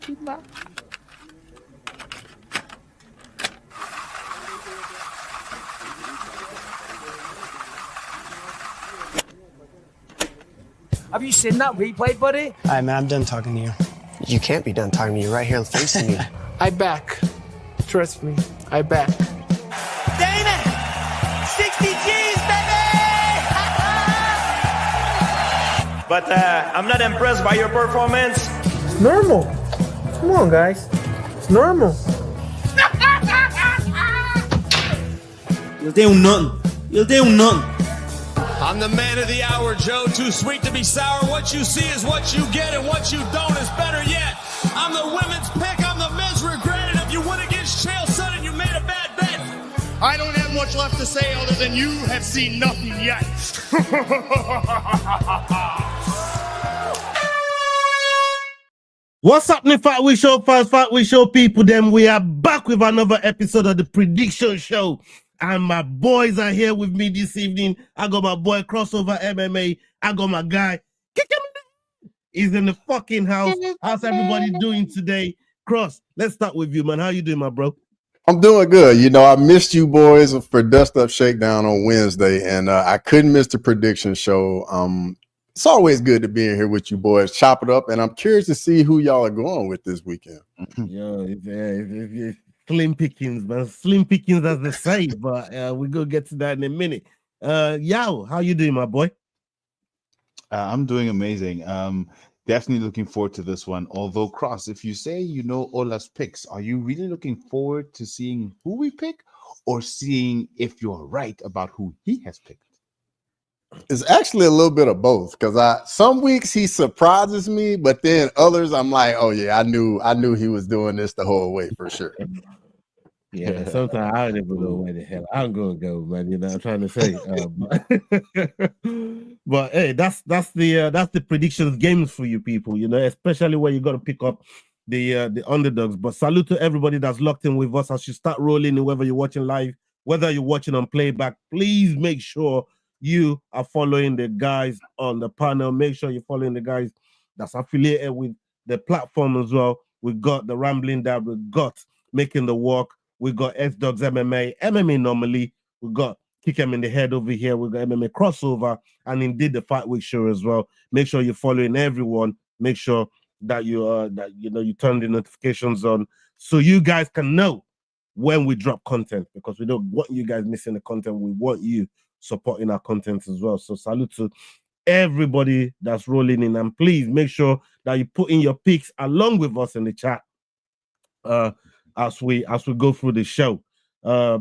Have you seen that replay, buddy? All right, man, I'm done talking to you. You can't be done talking to me right here facing me. I back. Trust me, I back. Damon! 60 G's, baby! But I'm not impressed by your performance. It's normal. Come on, guys. It's normal. You'll do nothing. You'll do nothing. I'm the man of the hour, Joe. Too sweet to be sour. What you see is what you get, and what you don't is better yet. I'm the women's pick. I'm the men's regret. And if you win against Chael Sonnen, you made a bad bet. I don't have much left to say other than you have seen nothing yet. What's happening, Fat Week Show fans, Fat Week Show people? Then we are back with another episode of the Prediction Show. And my boys are here with me this evening. I got my boy Crossover MMA. I got my guy. He's in the fucking house. How's everybody doing today? Cross, let's start with you, man. How you doing, my bro? I'm doing good. You know, I missed you boys for Dust Up Shakedown on Wednesday, and I couldn't miss the Prediction Show. It's always good to be in here with you boys. Chop it up, and I'm curious to see who y'all are going with this weekend. Yo, slim pickings, man. Slim pickings, as they say, but we're going to get to that in a minute. Yao, how you doing, my boy? I'm doing amazing. Definitely looking forward to this one. Although, Cross, if you say you know Ola's picks, are you really looking forward to seeing who we pick or seeing if you're right about who he has picked? It's actually a little bit of both, because some weeks he surprises me, but then others I'm like, oh yeah, I knew he was doing this the whole way for sure. Yeah, sometimes I don't even know where the hell I'm gonna go, man. You know what I'm trying to say. But hey, that's the predictions games for you people, you know, especially when you got to pick up the underdogs. But salute to everybody that's locked in with us as you start rolling, whether you're watching live, whether you're watching on playback. Please make sure you are following the guys on the panel. Make sure you're following the guys that's affiliated with the platform as well. We got the Rambling Dad, we got Making the Walk, we got S-Dogs MMA normally, we got Kick 'em in the Head over here, we got MMA Crossover, and indeed the Fight Week Show as well. Make sure you're following everyone. Make sure that you turn the notifications on so you guys can know when we drop content, because we don't want you guys missing the content. We want you supporting our content as well. So salute to everybody that's rolling in, and please make sure that you put in your picks along with us in the chat as we go through the show.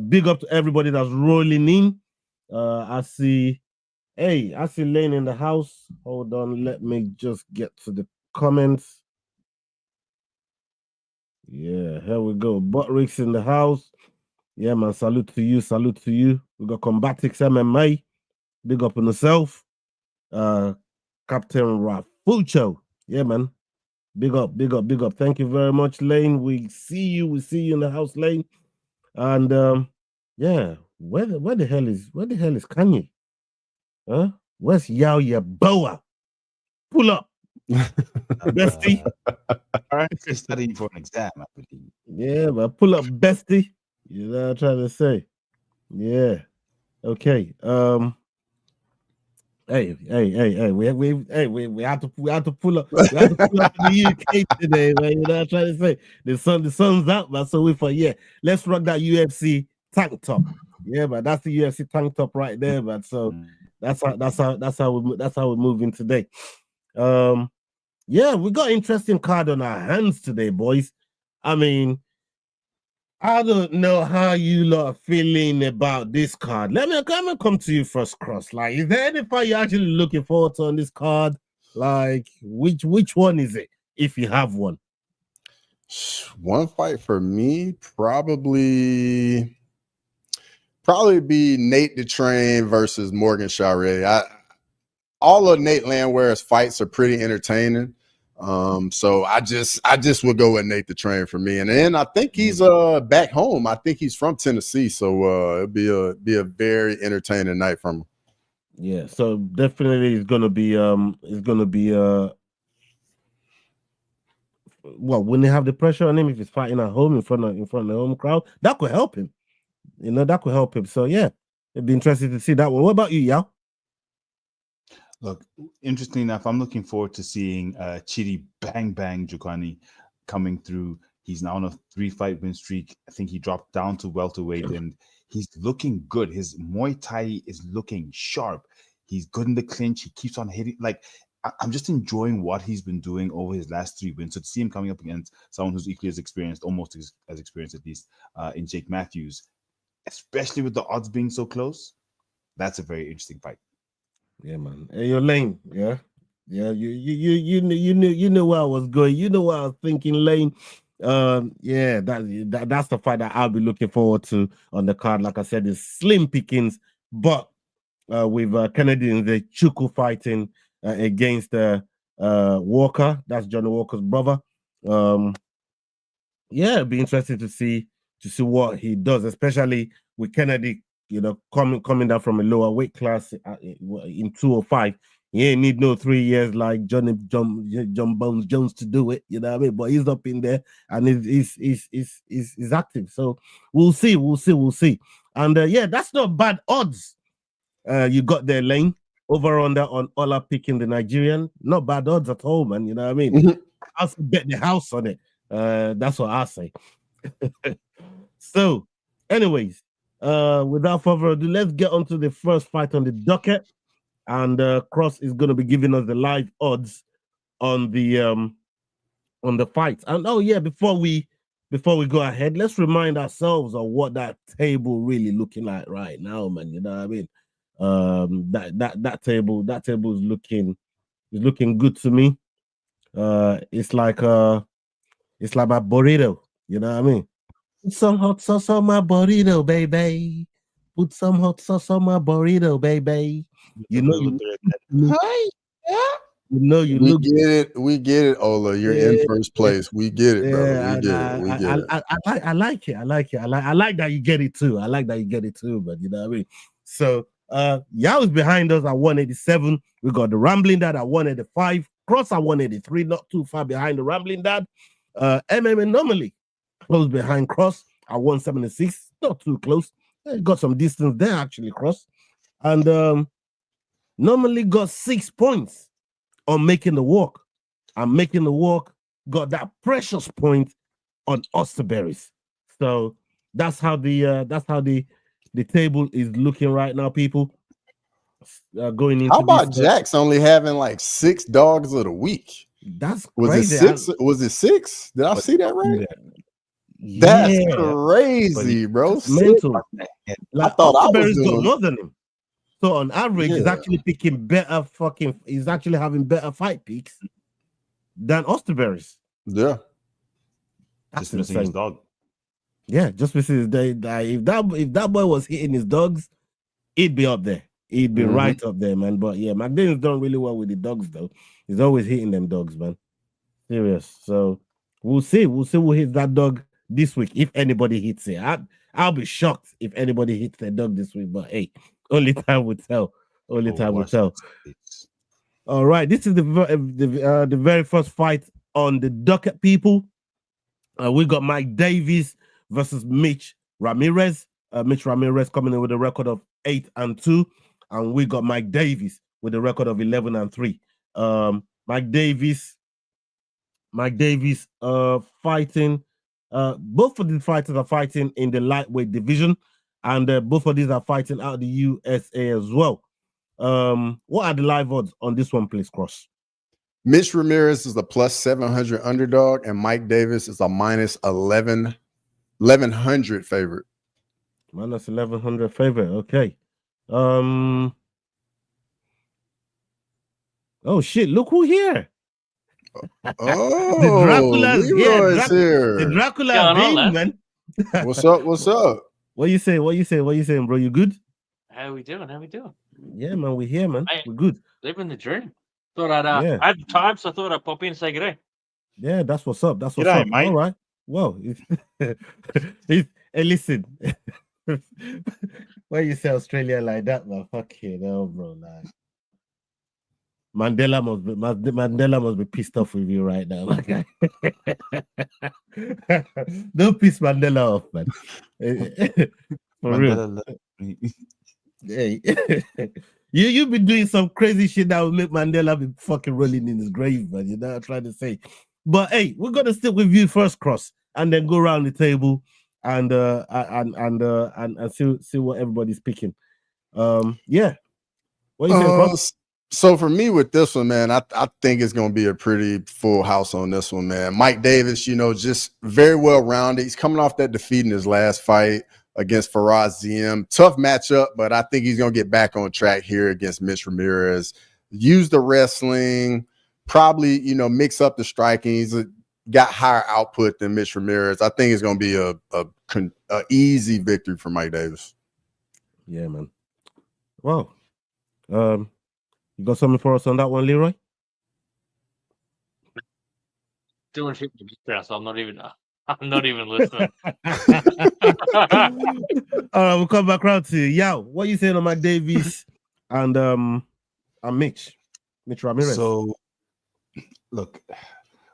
Big up to everybody that's rolling in. I see Lane in the house. Hold on, let me just get to the comments. Yeah, here we go. Buttricks in the house. Yeah, man, salute to you. We got Combatics MMA. Big up on yourself. Captain Rafucho. Yeah, man. Big up. Thank you very much, Lane. We see you in the house, Lane. And yeah, where the hell is Kanye? Huh? Where's Yao Yaboa? Pull up. Bestie. All right, just studying for an exam, I believe. Yeah, but pull up, bestie. You know what I'm trying to say? Yeah. Okay. Hey. We have to pull up. We have to pull up to the UK today, man. You know what I'm trying to say? The sun's out, man. So we thought, yeah, let's rock that UFC tank top. Yeah, but that's the UFC tank top right there, man. So that's how we're moving today. Yeah, we got interesting card on our hands today, boys. I mean, I don't know how you lot are feeling about this card. Let me come to you first, Cross. Like, is there any fight you're actually looking forward to on this card? Like, which one is it, if you have one? One fight for me, probably be Nate the Train versus Morgan Charest. All of Nate Landwehr's fights are pretty entertaining. So I just would go with Nate the Train for me. And then I think he's back home. I think he's from Tennessee. So it'll be a very entertaining night from him. Yeah, so definitely it's gonna be well, when they have the pressure on him, if he's fighting at home in front of the home crowd, that could help him. That could help him. So yeah, it'd be interesting to see that one. What about you, Yao? Look, interesting enough, I'm looking forward to seeing Chidi Bang Bang Jukani coming through. He's now on a 3-fight win streak. I think he dropped down to welterweight, and he's looking good. His Muay Thai is looking sharp. He's good in the clinch. He keeps on hitting. Like, I'm just enjoying what he's been doing over his last 3 wins. So to see him coming up against someone who's equally as experienced, almost as experienced at least, in Jake Matthews, especially with the odds being so close, that's a very interesting fight. Yeah, man. Hey, your Lane. Yeah. You knew where I was going. You know what I was thinking, Lane. Yeah, that's the fight that I'll be looking forward to on the card. Like I said, it's slim pickings, but with Canadians, the Chuku fighting against Walker. That's Johnny Walker's brother. Yeah, it'd be interesting to see what he does, especially with Kennedy, coming down from a lower weight class in 205. He ain't need no 3 years like John Bones Jones to do it, you know what I mean? But he's up in there and he's active. So we'll see. And yeah, that's not bad odds. You got there, Lane, over under on Ola picking the Nigerian. Not bad odds at all, man. You know what I mean? I'll bet the house on it. That's what I say. So, anyways, without further ado, let's get on to the first fight on the docket. And Cross is going to be giving us the live odds on the fight. And oh yeah, before we go ahead, let's remind ourselves of what that table really looking like right now, man. You know what I mean? That table is looking good to me. It's like my burrito. You know what I mean? Put some hot sauce on my burrito, baby. Put some hot sauce on my burrito, baby. You get it, Ola. You're in first place. We get it, brother. We get it. I like it. I like that you get it too. But you know what I mean? So Yao is behind us at 187. We got the Rambling Dad at 185. Cross at 183, not too far behind the Rambling Dad. MMA normally close behind Cross at 176, not too close. Got some distance there, actually, Cross. And normally got 6 points on Making the Walk. And Making the Walk got that precious point on Osterberries. So that's how the table is looking right now, people. Going into how about Jack's only having like 6 dogs of the week? That's was crazy. It 6? Was it 6? Did I see that right? Yeah. That's crazy, bro. Mental. Like, I thought I was doing got more than him. So on average, he's actually picking better he's actually having better fight picks than Osterberries. Yeah. That's just missing his dog. Yeah, just missing his day. If that boy was hitting his dogs, he'd be up there. He'd be right up there, man. But yeah, McDaniel's done really well with the dogs, though. He's always hitting them dogs, man. Serious. So we'll see who hits that dog this week, if anybody hits it. I'll be shocked if anybody hits their dog this week. But hey, only time will tell. All right, this is the very first fight on the docket, people. We got Mike Davis versus Mitch Ramirez. Mitch Ramirez coming in with a record of 8-2, and we got Mike Davis with a record of 11-3. Mike Davis fighting. Both of the fighters are fighting in the lightweight division, and both of these are fighting out of the USA as well. What are the live odds on this one, please, Cross? Mitch Ramirez is a plus 700 underdog, and Mike Davis is a minus 1100 favorite. Minus 1100 favorite. Okay. Oh shit! Look who here. Oh, the Dracula's here. The Dracula being, man. What's up? What you saying, bro? You good? How we doing? Yeah, man, we're here, man. We're good. Living the dream. Thought I had time, so I thought I'd pop in and say good day. Yeah, that's what's up. That's what's up. Mate. All right. Well, hey, listen. Why you say Australia like that, man? Fuck you, no, bro. Like, Mandela must be pissed off with you right now, my guy. Don't piss Mandela off, man. For Mandela real. Hey. You've been doing some crazy shit that will make Mandela be fucking rolling in his grave, man. You know what I'm trying to say. But hey, we're gonna stick with you first, Cross, and then go around the table and see what everybody's picking. Yeah. What you saying, Cross? So for me with this one, man, I think it's going to be a pretty full house on this one, man. Mike Davis, just very well rounded. He's coming off that defeat in his last fight against Faraz Ziem. Tough matchup, but I think he's going to get back on track here against Mitch Ramirez. Use the wrestling, probably, mix up the striking. He's got higher output than Mitch Ramirez. I think it's going to be a easy victory for Mike Davis. Yeah, man. Well, you got something for us on that one, Leroy? Doing shit with stress. I'm not even listening. All right, we'll come back around to you. Yao, what are you saying on Mike Davis and Mitch Ramirez? So, look,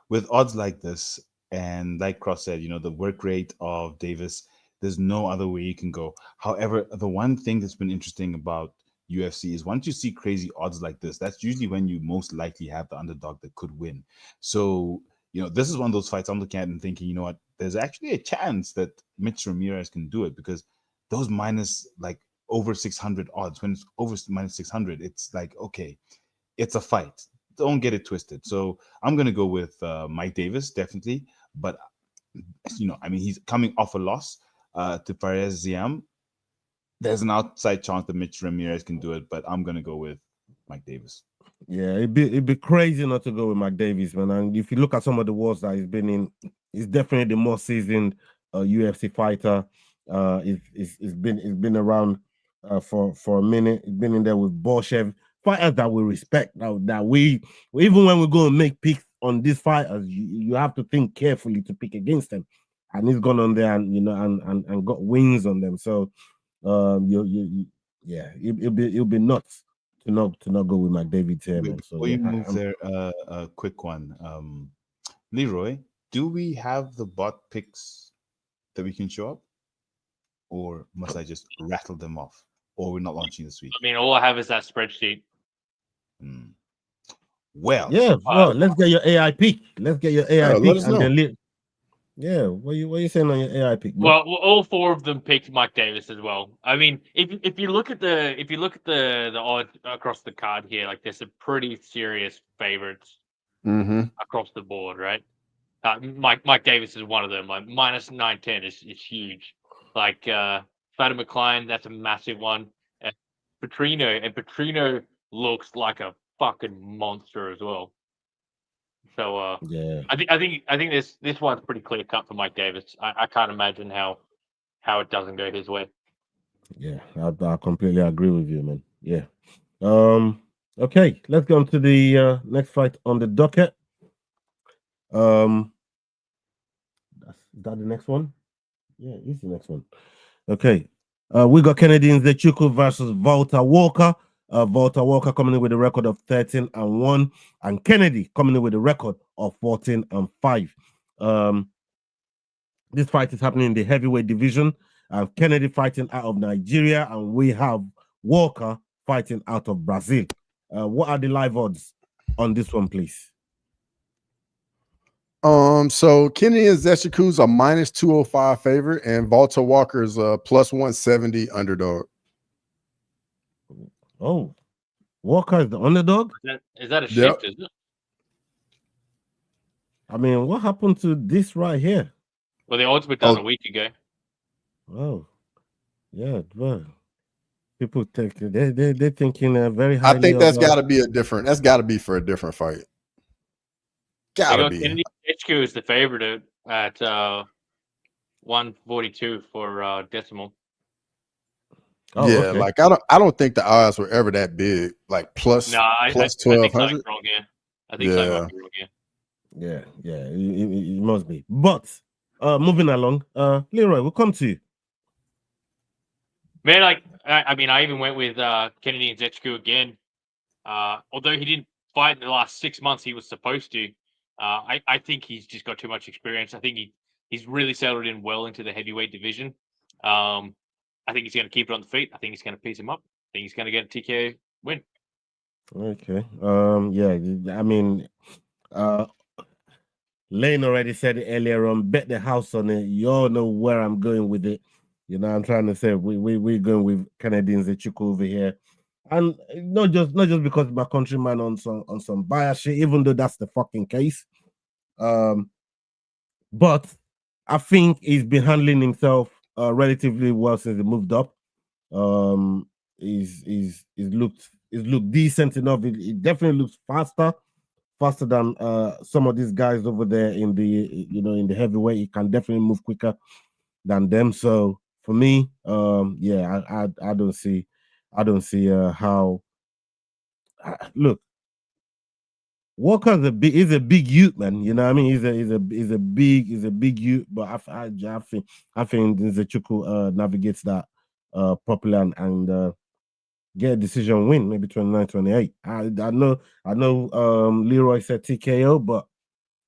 with odds like this, and like Cross said, the work rate of Davis, there's no other way you can go. However, the one thing that's been interesting about UFC is once you see crazy odds like this, that's usually when you most likely have the underdog that could win. So, this is one of those fights I'm looking at and thinking, you know what, there's actually a chance that Mitch Ramirez can do it, because those minus like over 600 odds, when it's over minus 600, it's like, okay, it's a fight. Don't get it twisted. So I'm going to go with Mike Davis, definitely. But, he's coming off a loss to Faraz Ziem. There's an outside chance that Mitch Ramirez can do it, but I'm going to go with Mike Davis. Yeah, it'd be crazy not to go with Mike Davis, man. And if you look at some of the wars that he's been in, he's definitely the more seasoned UFC fighter. He's been around for a minute. He's been in there with Borshev, fighters that we respect. That we even when we go and make picks on these fighters, you have to think carefully to pick against them. And he's gone on there and got wins on them. So it'll be nuts to not go with Mike Davis here, man. So before you move there, a quick one. Leroy, do we have the bot picks that we can show up? Or must I just rattle them off? Or we're not launching this week? I mean, all I have is that spreadsheet. Well, yeah, let's get your AI pick. Let's get your AI pick. Let us know. Yeah, what you saying on your AI pick? Bro? Well, all four of them picked Mike Davis as well. I mean, if you look at the odds across the card here, like there's some pretty serious favorites across the board, right? Mike Davis is one of them. Like minus 910 is huge. Like Fatima Klein, that's a massive one. Petrino looks like a fucking monster as well. So yeah, I think this one's pretty clear cut for Mike Davis. I can't imagine how it doesn't go his way. Yeah, I completely agree with you, man. Yeah. Okay, let's go on to the next fight on the docket. Is that the next one? Yeah, it's the next one. Okay. We got Kennedy Nzechukwu versus Walter Walker. Walter Walker coming in with a record of 13-1, and Kennedy coming in with a record of 14-5. This fight is happening in the heavyweight division. Kennedy fighting out of Nigeria, and we have Walker fighting out of Brazil. What are the live odds on this one, please? So Kennedy Nzechukwu a minus 205 favorite, and Walter Walker's plus 170 underdog. Oh, Walker is the underdog? Is that a shift, is it? I mean, what happened to this right here? Well, the odds were done a week ago. Oh, yeah, well, people think they're thinking very highly. I think that's got to be a different. That's got to be for a different fight. Gotta be. Kennedy Nzechukwu is the favorite at 142 for decimal. Oh, yeah, okay. Like I don't think the odds were ever that big. Like plus 1200. I think so might be wrong here. Yeah, it must be. But moving along, Leroy, we'll come to you. Man, I even went with Kennedy Nzechukwu again. Although he didn't fight in the last 6 months he was supposed to. I think he's just got too much experience. I think he's really settled in well into the heavyweight division. I think he's going to keep it on the feet. I think he's going to piece him up. I think he's going to get a TKO win. Okay. Yeah. I mean, Lane already said it earlier on. Bet the house on it. You all know where I'm going with it. You know, I'm trying to say we're going with Canadians Echuku over here, and not just because my countryman on some bias shit, even though that's the fucking case. But I think he's been handling himself relatively well since he moved up. He's looked decent enough. It definitely looks faster than some of these guys over there in the heavyweight. He can definitely move quicker than them. So for me, I don't see how. Look, Walker's is a big youth, man. You know what I mean? He's a big youth, but I think Nzechuku navigates that properly and get a decision win, maybe 29-28. I know Leroy said TKO, but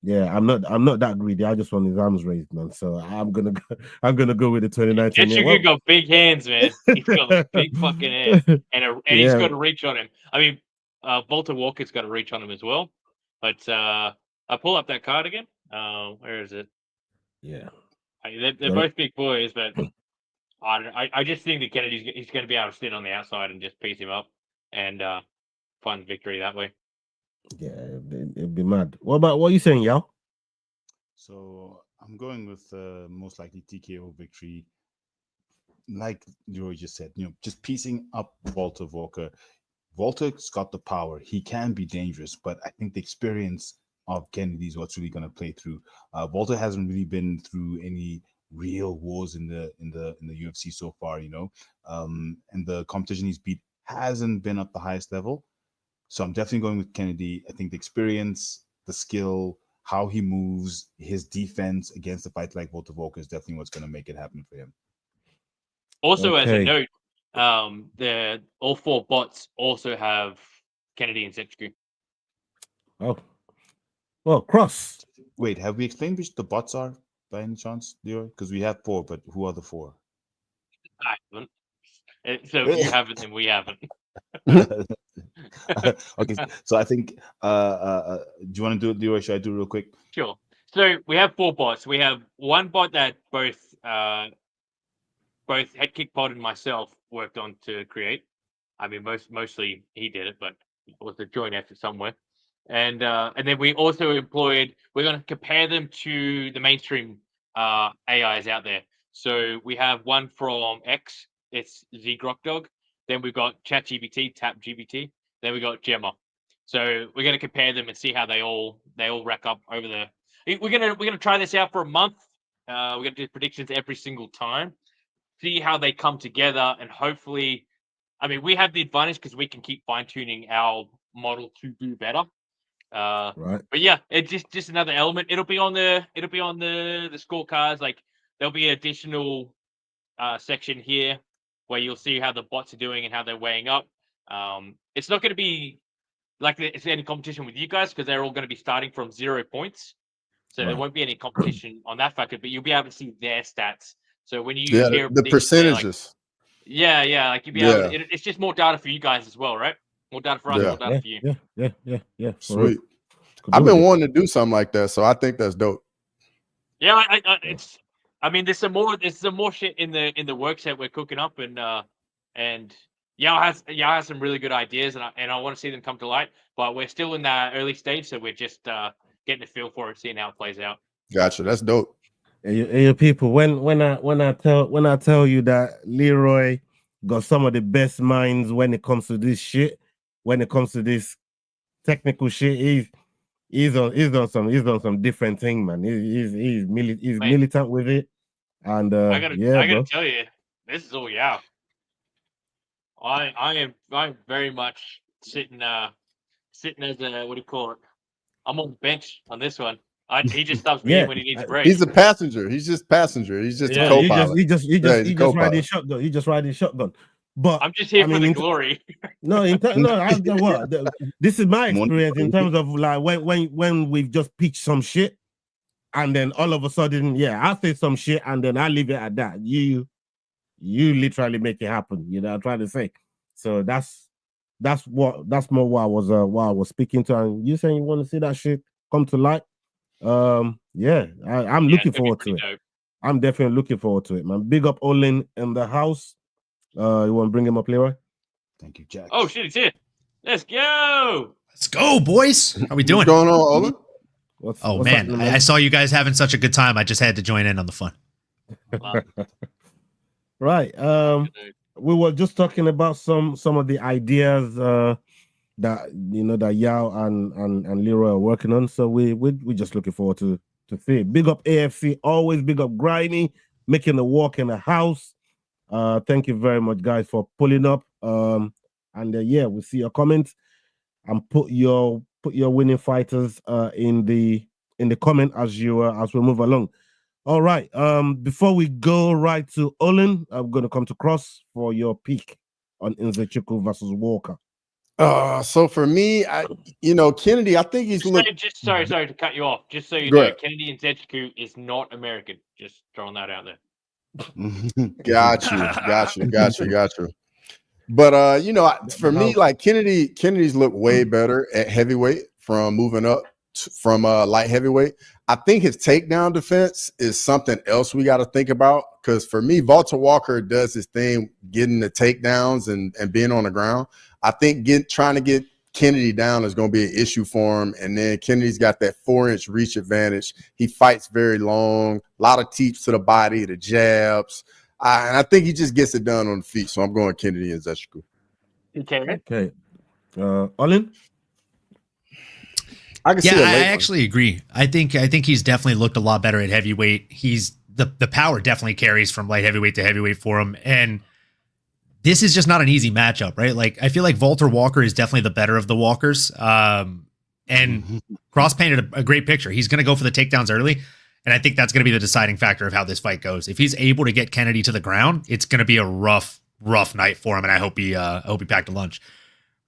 yeah, I'm not that greedy. I just want his arms raised, man. So I'm gonna go with the 29-28. Echuku got big hands, man. He's got a big fucking hands, and he's got a reach on him. I mean, Walter Walker's got a reach on him as well. But I pull up that card again. Where is it? Yeah, they're both big boys, but I just think that he's going to be able to sit on the outside and just piece him up and find victory that way. Yeah, it'd be mad. What are you saying, Yao? So I'm going with most likely TKO victory. Like Leroy just said, just piecing up Walter Walker. Walter's got the power. He can be dangerous, but I think the experience of Kennedy is what's really going to play through. Walter hasn't really been through any real wars in the UFC so far, and the competition he's beat hasn't been at the highest level. So I'm definitely going with Kennedy. I think the experience, the skill, how he moves, his defense against a fight like Walter Walker is definitely what's going to make it happen for him. Also, as a note, all 4 bots also have Kennedy and Echuku. Oh, well, Cross. Wait, have we explained which the bots are by any chance, Leroy? Because we have 4, but who are the 4? I haven't. So if you haven't, then we haven't. Okay, so I think do you want to do it, Leroy? Should I do it real quick? Sure. So we have 4 bots. We have one bot that both Head Kick Pod and myself worked on to create. I mean, mostly he did it, but it was a joint effort somewhere. And then we also we're going to compare them to the mainstream AIs out there. So we have one from X, it's ZGrokDog. Then we've got ChatGPT, TapGPT. Then we got Gemma. So we're going to compare them and see how they all rack up over the. We're gonna try this out for a month. We're gonna do predictions every single time. See how they come together, and hopefully, I mean, we have the advantage because we can keep fine tuning our model to do better. Right. But yeah, it's just another element. It'll be on the scorecards. Like there'll be an additional section here where you'll see how the bots are doing and how they're weighing up. It's not going to be like it's any competition with you guys because they're all going to be starting from 0 points. So there won't be any competition on that factor, but you'll be able to see their stats. So when you hear the percentages, like you'll be able to, it's just more data for you guys as well, right? More data for us, more data for you. Yeah. Sweet. I've been wanting to do something like that, so I think that's dope. Yeah, there's some more shit in the works that we're cooking up, and Yao has some really good ideas, and I want to see them come to light. But we're still in that early stage, so we're just getting a feel for it, seeing how it plays out. Gotcha. That's dope. Hey, people, when I tell you that Leroy got some of the best minds when it comes to this shit, when it comes to this technical shit, he's done some different thing, man. He's militant with it, and I gotta tell you, this is all Yao. I'm very much sitting as a, what do you call it? I'm on the bench on this one. He just stops me when he needs a break. He's a passenger. He's just passenger. He's just a co-pilot. He just riding shotgun. He just riding shotgun. But I'm just here I for mean, the glory. no, this is my experience in terms of like when we've just pitched some shit, and then all of a sudden, yeah, I say some shit, and then I leave it at that. You literally make it happen. You know, I'm trying to say. So that's more what I was speaking to. And you saying you want to see that shit come to light? Yeah, I'm looking forward to it. Dope. I'm definitely looking forward to it, man. Big up Olin in the house. You want to bring him up, Leroy? Thank you, Jack. Oh shit, it's here. Let's go. Let's go, boys. How we doing? What's going on, Olin? What's man, I saw you guys having such a good time. I just had to join in on the fun. Right. We were just talking about some of the ideas that that Yao and Leroy are working on. So we're just looking forward to see it. Big up AFC, always big up Grimy, making the walk in the house. Thank you very much, guys, for pulling up. And yeah, we'll see your comments and put your winning fighters in the comment as we move along. All right. Before we go right to Olin, I'm going to come to Cross for your pick on Nzechukwu versus Walker. So for me, Kennedy, I think he's sorry to cut you off. Just so you know, Kennedy and Nzechukwu is not American. Just throwing that out there. Got you. But for me, like Kennedy's look way better at heavyweight from moving up from light heavyweight. I think his takedown defense is something else we got to think about, because for me, Walter Walker does his thing getting the takedowns and being on the ground. I think trying to get Kennedy down is going to be an issue for him. And then Kennedy's got that 4-inch reach advantage. He fights very long, a lot of teeps to the body, the jabs. And I think he just gets it done on the feet. So I'm going Kennedy and Nzechukwu. Okay. Olin? I actually agree. I think he's definitely looked a lot better at heavyweight. He's the power definitely carries from light heavyweight to heavyweight for him. And this is just not an easy matchup, right? Like, I feel like Walter Walker is definitely the better of the walkers. And Cross painted a great picture. He's going to go for the takedowns early. And I think that's going to be the deciding factor of how this fight goes. If he's able to get Kennedy to the ground, it's going to be a rough night for him. And I hope he packed a lunch.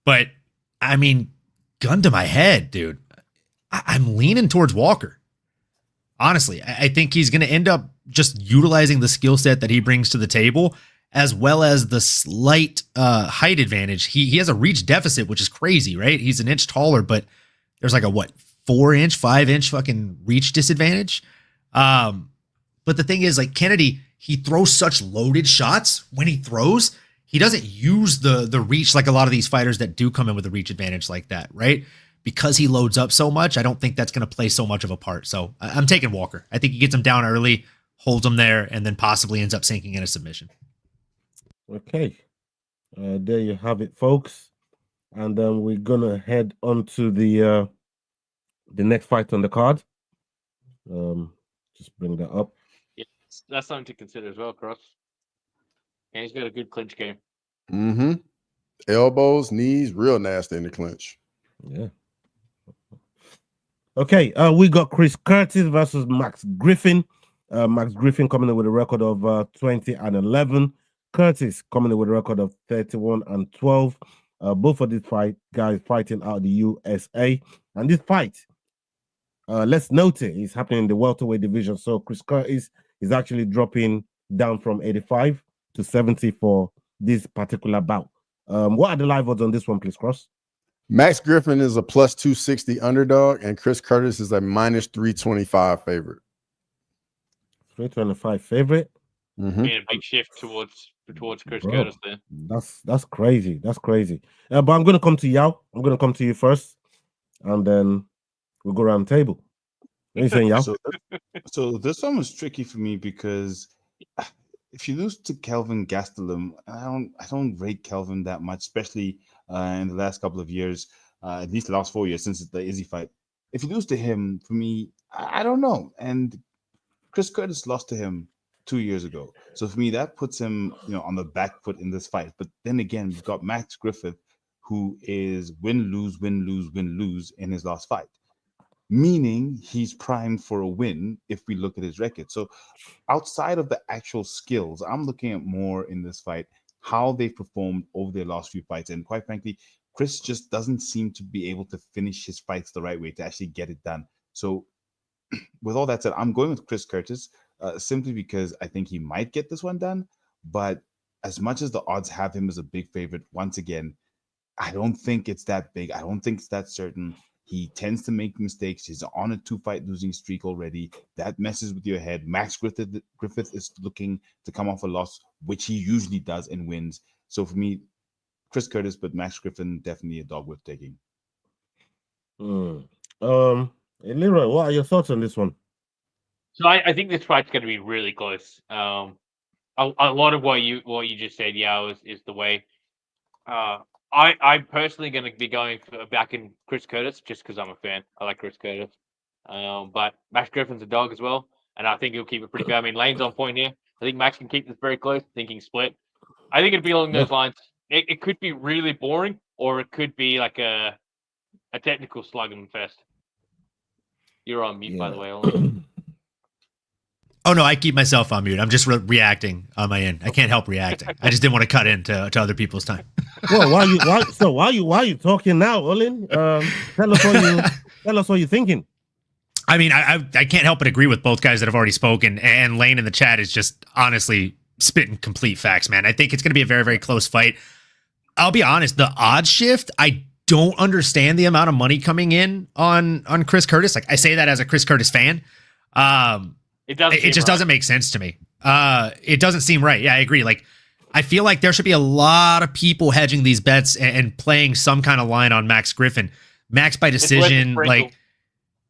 But I mean, gun to my head, dude, I'm leaning towards Walker. Honestly, I think he's going to end up just utilizing the skill set that he brings to the table, as well as the slight height advantage. He has a reach deficit, which is crazy, right? He's an inch taller, but there's like a 4-inch, 5-inch fucking reach disadvantage. But the thing is, like, Kennedy, he throws such loaded shots. When he throws, he doesn't use the reach like a lot of these fighters that do come in with a reach advantage like that, right? Because he loads up so much, I don't think that's going to play so much of a part. So I'm taking Walker. I think he gets him down early, holds him there, and then possibly ends up sinking in a submission. Okay. There you have it, folks. And we're going to head on to the next fight on the card. Just bring that up. Yeah, that's something to consider as well, Cross. And he's got a good clinch game. Mm-hmm. Elbows, knees, real nasty in the clinch. Yeah. Okay, we got Chris Curtis versus Max Griffin. Max Griffin coming in with a record of 20-11. Curtis coming in with a record of 31-12. Both of these guys fighting out of the USA. And this fight, let's note it, is happening in the welterweight division. So Chris Curtis is actually dropping down from 85 to 70 for this particular bout. What are the live odds on this one, please, Cross? Max Griffin is a plus 260 underdog, and Chris Curtis is a minus 325 favorite. 325 favorite. Mm-hmm. Being a big shift towards Chris Curtis there. That's crazy. That's crazy. But I'm gonna come to Yao. I'm gonna come to you first, and then we'll go around the table. What are you saying, Yao? So this one was tricky for me because if you lose to Kelvin Gastelum, I don't rate Kelvin that much, especially in the last couple of years, at least the last 4 years since the Izzy fight. If you lose to him, for me, I don't know. And Chris Curtis lost to him 2 years ago. So for me, that puts him, on the back foot in this fight. But then again, we've got Max Griffith, who is win, lose in his last fight. Meaning he's primed for a win if we look at his record. So outside of the actual skills, I'm looking at more in this fight how they performed over their last few fights. And quite frankly, Chris just doesn't seem to be able to finish his fights the right way to actually get it done. So with all that said, I'm going with Chris Curtis simply because I think he might get this one done. But as much as the odds have him as a big favorite, once again, I don't think it's that big. I don't think it's that certain. He tends to make mistakes. He's on a 2-fight losing streak already. That messes with your head. Max Griffith is looking to come off a loss, which he usually does and wins. So for me, Chris Curtis, but Max Griffin, definitely a dog worth taking. Leroy, what are your thoughts on this one? So I think this fight's going to be really close. A lot of what you just said, is the way. I'm personally going to be going back in Chris Curtis just because I'm a fan. I like Chris Curtis. But Max Griffin's a dog as well, and I think he'll keep it pretty fair. I mean, Lane's on point here. I think Max can keep this very close. Thinking split. I think it'd be along those lines. It could be really boring, or it could be like a technical slugging fest. You're on mute, by the way, Ollie. Oh no, I keep myself on mute. I'm just reacting on my end. I can't help reacting. I just didn't want to cut into other people's time. Well, why are you talking now, Olin? Tell us what you're thinking. I mean, I can't help but agree with both guys that have already spoken, and Lane in the chat is just honestly spitting complete facts, man. I think it's going to be a very, very close fight. I'll be honest, the odds shift, I don't understand the amount of money coming in on Chris Curtis. Like, I say that as a Chris Curtis fan. It just doesn't make sense to me. It doesn't seem right. Yeah, I agree. Like, I feel like there should be a lot of people hedging these bets and playing some kind of line on Max Griffin. Max by decision, like,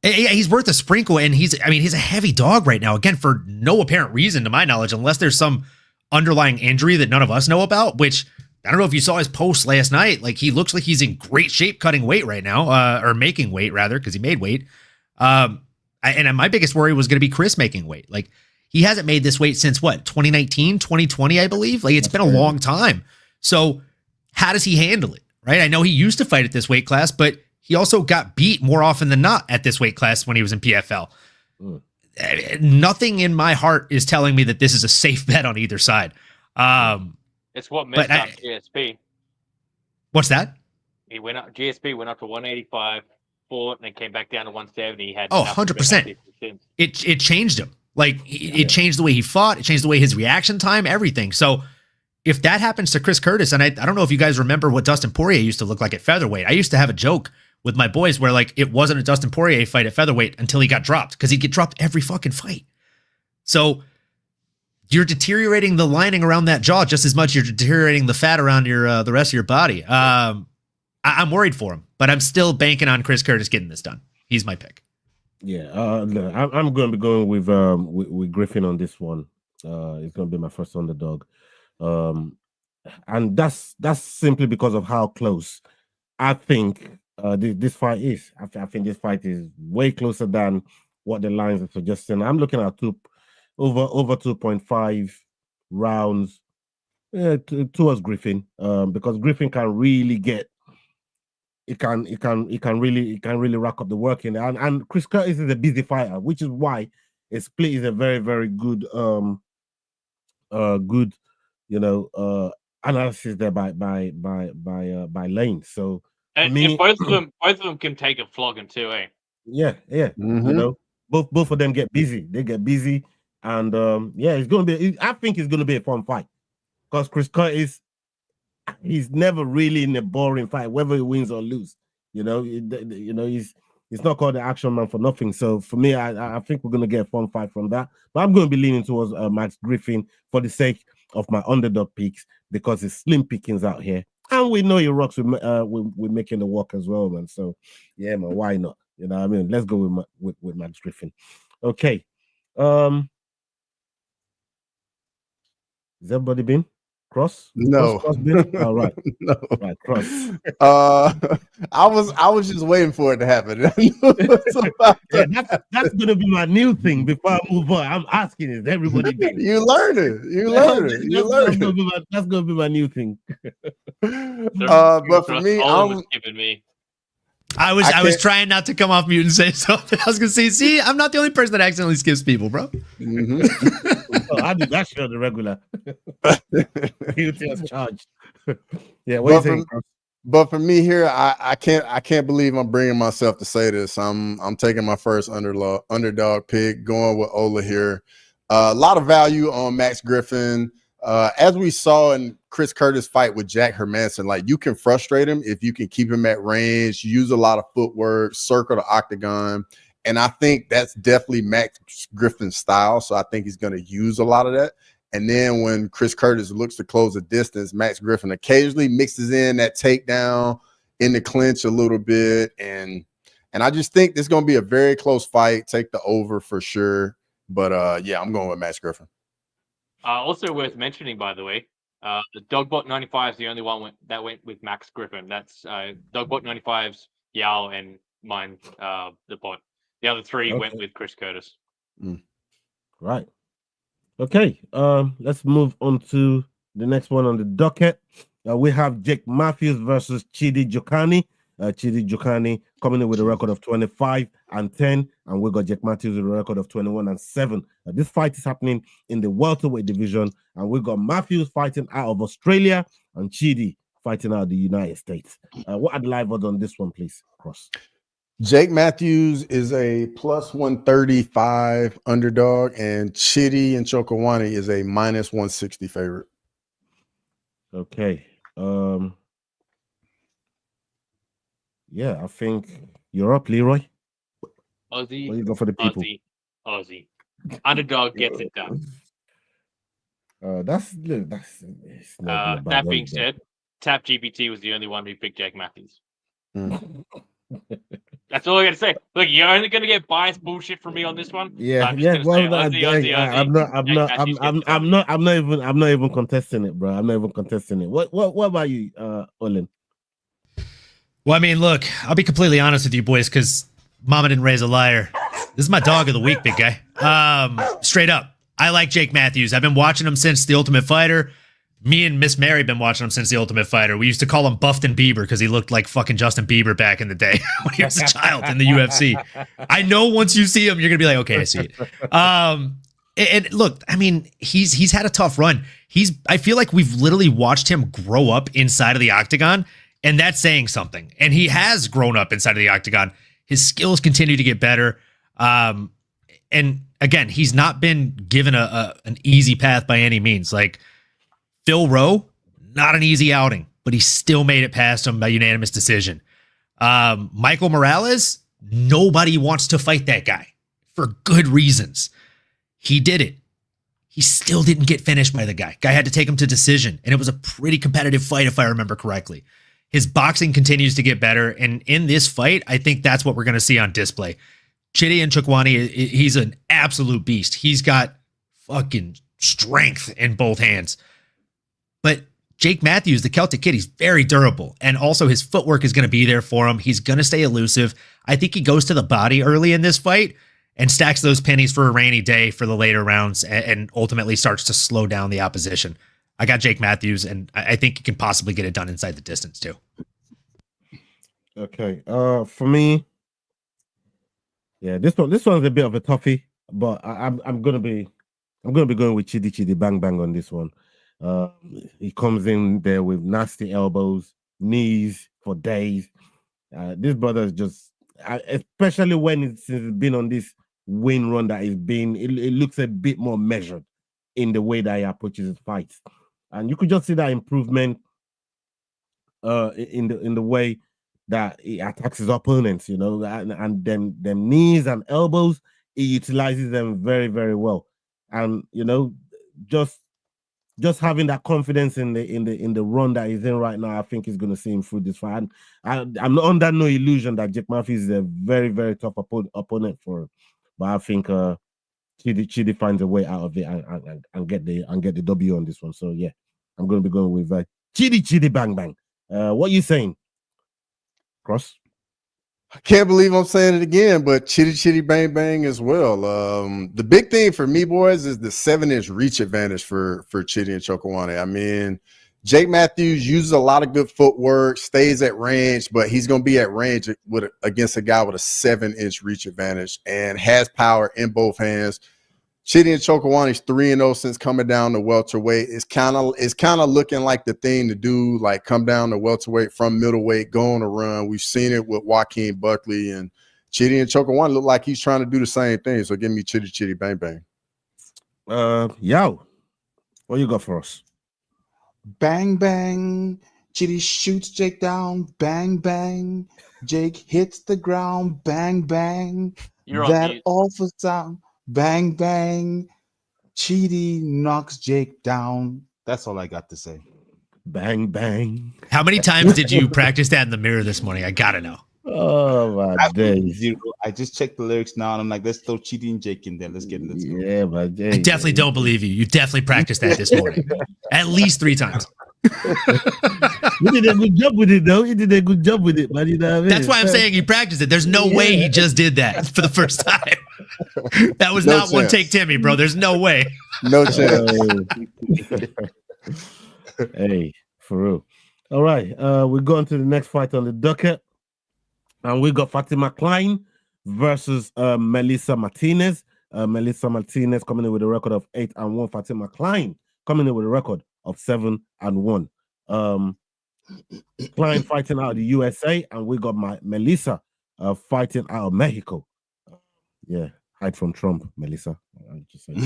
yeah, he's worth a sprinkle, and he's a heavy dog right now. Again, for no apparent reason to my knowledge, unless there's some underlying injury that none of us know about, which I don't know if you saw his post last night. Like, he looks like he's in great shape cutting weight right now, or making weight rather, because he made weight. And my biggest worry was going to be Chris making weight. Like, he hasn't made this weight since what, 2019, 2020, I believe. Like, it's been a long time. So how does he handle it? Right. I know he used to fight at this weight class, but he also got beat more often than not at this weight class when he was in PFL. Nothing in my heart is telling me that this is a safe bet on either side. It's what messed up GSP. What's that? He went up. GSP went up to 185, fought, and then came back down to 170. He had 100%. It changed him. Like, it changed the way he fought. It changed the way his reaction time, everything. So if that happens to Chris Curtis, and I don't know if you guys remember what Dustin Poirier used to look like at featherweight. I used to have a joke with my boys where, like, it wasn't a Dustin Poirier fight at featherweight until he got dropped, because he'd get dropped every fucking fight. So you're deteriorating the lining around that jaw just as much as you're deteriorating the fat around your the rest of your body. I'm worried for him, but I'm still banking on Chris Curtis getting this done. He's my pick. Yeah, I'm going to be going with Griffin on this one. It's going to be my first underdog, and that's simply because of how close I think this fight is. I think this fight is way closer than what the lines are suggesting. I'm looking at over 2.5 rounds towards Griffin, because Griffin can really get. It can really rack up the work in there. And Chris Curtis is a busy fighter, which is why a split is a very, very good analysis there by Lane. So and both of them can take a flogging too, eh? Yeah. Mm-hmm. You know, both of them get busy. They get busy, and it's gonna be. I think it's gonna be a fun fight, because Chris Curtis, he's never really in a boring fight, whether he wins or lose. He's not called the action man for nothing. So for me, I think we're gonna get a fun fight from that. But I'm gonna be leaning towards Max Griffin for the sake of my underdog picks, because it's slim pickings out here, and we know he rocks with making the walk as well, man. So yeah, man, why not? You know what I mean? Let's go with Max Griffin. Okay. Has everybody been? Cross? No. Cross been? All right. No. Right, Cross. I was just waiting for it to happen. That's gonna be my new thing before I move on. I'm asking, is everybody been? You learn it. That's gonna be my new thing. But for me, I was trying not to come off mute and say something. I was gonna say, see, I'm not the only person that accidentally skips people, bro. Mm-hmm. I do that shit on the regular. Guilty as charged. Yeah, what do you think? But for me here, I can't believe I'm bringing myself to say this. I'm taking my first underdog pick, going with Ola here. A lot of value on Max Griffin. As we saw in Chris Curtis' fight with Jack Hermanson, like you can frustrate him if you can keep him at range, use a lot of footwork, circle the octagon. And I think that's definitely Max Griffin's style. So I think he's going to use a lot of that. And then when Chris Curtis looks to close the distance, Max Griffin occasionally mixes in that takedown in the clinch a little bit. And I just think this is going to be a very close fight. Take the over for sure. But yeah, I'm going with Max Griffin. Also worth mentioning, by the way, the Dogbot 95 is the only one that went with Max Griffin. That's Dogbot 95's Yao and mine, the bot. The other three went with Chris Curtis. Right. Okay, let's move on to the next one on the docket. We have Jake Matthews versus Chidi Jokani. Chidi Jokani coming in with a record of 25-10, and we got Jake Matthews with a record of 21-7. This fight is happening in the welterweight division, and we got Matthews fighting out of Australia and Chidi fighting out of the United States. What are the live odds on this one, please, Cross? Jake Matthews is a plus 135 underdog, and Chidi and Chokawani is a minus 160 favorite. Okay. Yeah, I think you're up, Leroy. Aussie. What do you got for the people? Aussie. Underdog gets it done. That's that being said, Tap GPT was the only one who picked Jake Matthews. That's all I got to say. Look, you're only going to get biased bullshit from me on this one. Yeah, yeah. Well, I'm not even contesting it, bro. I'm not even contesting it. What about you, Olin? Well, I mean, look, I'll be completely honest with you boys, because Mama didn't raise a liar. This is my dog of the week, big guy. Straight up, I like Jake Matthews. I've been watching him since The Ultimate Fighter. Me and Miss Mary been watching him since The Ultimate Fighter. We used to call him Buffton Bieber because he looked like fucking Justin Bieber back in the day when he was a child in the UFC. I know once you see him, you're gonna be like, okay, I see it. And look, I mean, he's had a tough run. I feel like we've literally watched him grow up inside of the octagon, and that's saying something. And he has grown up inside of the octagon. His skills continue to get better. And again, he's not been given an easy path by any means. Like Phil Rowe, not an easy outing, but he still made it past him by unanimous decision. Michael Morales, nobody wants to fight that guy for good reasons. He did it. He still didn't get finished by the guy. Guy had to take him to decision, and it was a pretty competitive fight, if I remember correctly. His boxing continues to get better, and in this fight, I think that's what we're going to see on display. Chidi and Chukwani, he's an absolute beast. He's got fucking strength in both hands. But Jake Matthews, the Celtic Kid, he's very durable. And also his footwork is going to be there for him. He's going to stay elusive. I think he goes to the body early in this fight and stacks those pennies for a rainy day for the later rounds and ultimately starts to slow down the opposition. I got Jake Matthews, and I think he can possibly get it done inside the distance too. Okay. For me, yeah, this one's a bit of a toughie, but I'm gonna be going with Chidi Bang Bang on this one. He comes in there with nasty elbows, knees for days. This brother is just, especially when it's been on this win run that he's been, it looks a bit more measured in the way that he approaches his fights, and you could just see that improvement in the way that he attacks his opponents, you know, and them knees and elbows, he utilizes them very, very well, and you know, just having that confidence in the run that he's in right now, I think he's going to see him through this fight. And I'm not under no illusion that Jake Matthews is a very, very tough opponent for him, but I think Chidi finds a way out of it and get the W on this one. So yeah, I'm going to be going with Chidi Bang Bang. What are you saying, Cross? I can't believe I'm saying it again, but Chidi Bang Bang as well. The big thing for me, boys, is the 7-inch reach advantage for Chidi and Chokawani. I mean, Jake Matthews uses a lot of good footwork, stays at range, but he's going to be at range against a guy with a 7-inch reach advantage and has power in both hands. Chidi and Chokawani's 3-0 since coming down to welterweight. It's kind of looking like the thing to do, like come down to welterweight from middleweight, go on a run. We've seen it with Joaquin Buckley, and Chidi and Chokawani look like he's trying to do the same thing. So give me Chidi, bang, bang. Yo, what you got for us? Bang, bang. Chidi shoots Jake down. Bang, bang. Jake hits the ground. Bang, bang. That awful sound. Bang, bang. Chidi knocks Jake down. That's all I got to say. Bang, bang. How many times did you practice that in the mirror this morning? I gotta know. Oh my days. I just checked the lyrics now and I'm like, let's throw Chidi and Jake in there. Let's get it. Let's go. Yeah, my days. I definitely don't believe you. You definitely practiced that this morning. At least 3 times. You did a good job with it, though. You did a good job with it, man. You know what I mean? That's why I'm saying he practiced it. There's no way he just did that for the first time. That was No not one take Timmy, bro. There's no way. No chance. Hey, for real. All right. We're going to the next fight on the docket. And we got Fatima Klein versus Melissa Martinez. Melissa Martinez coming in with a record of 8-1. Fatima Klein coming in with a record of 7-1. Klein fighting out of the USA, and we got Melissa fighting out of Mexico. Yeah, hide from Trump, Melissa. I'm just saying.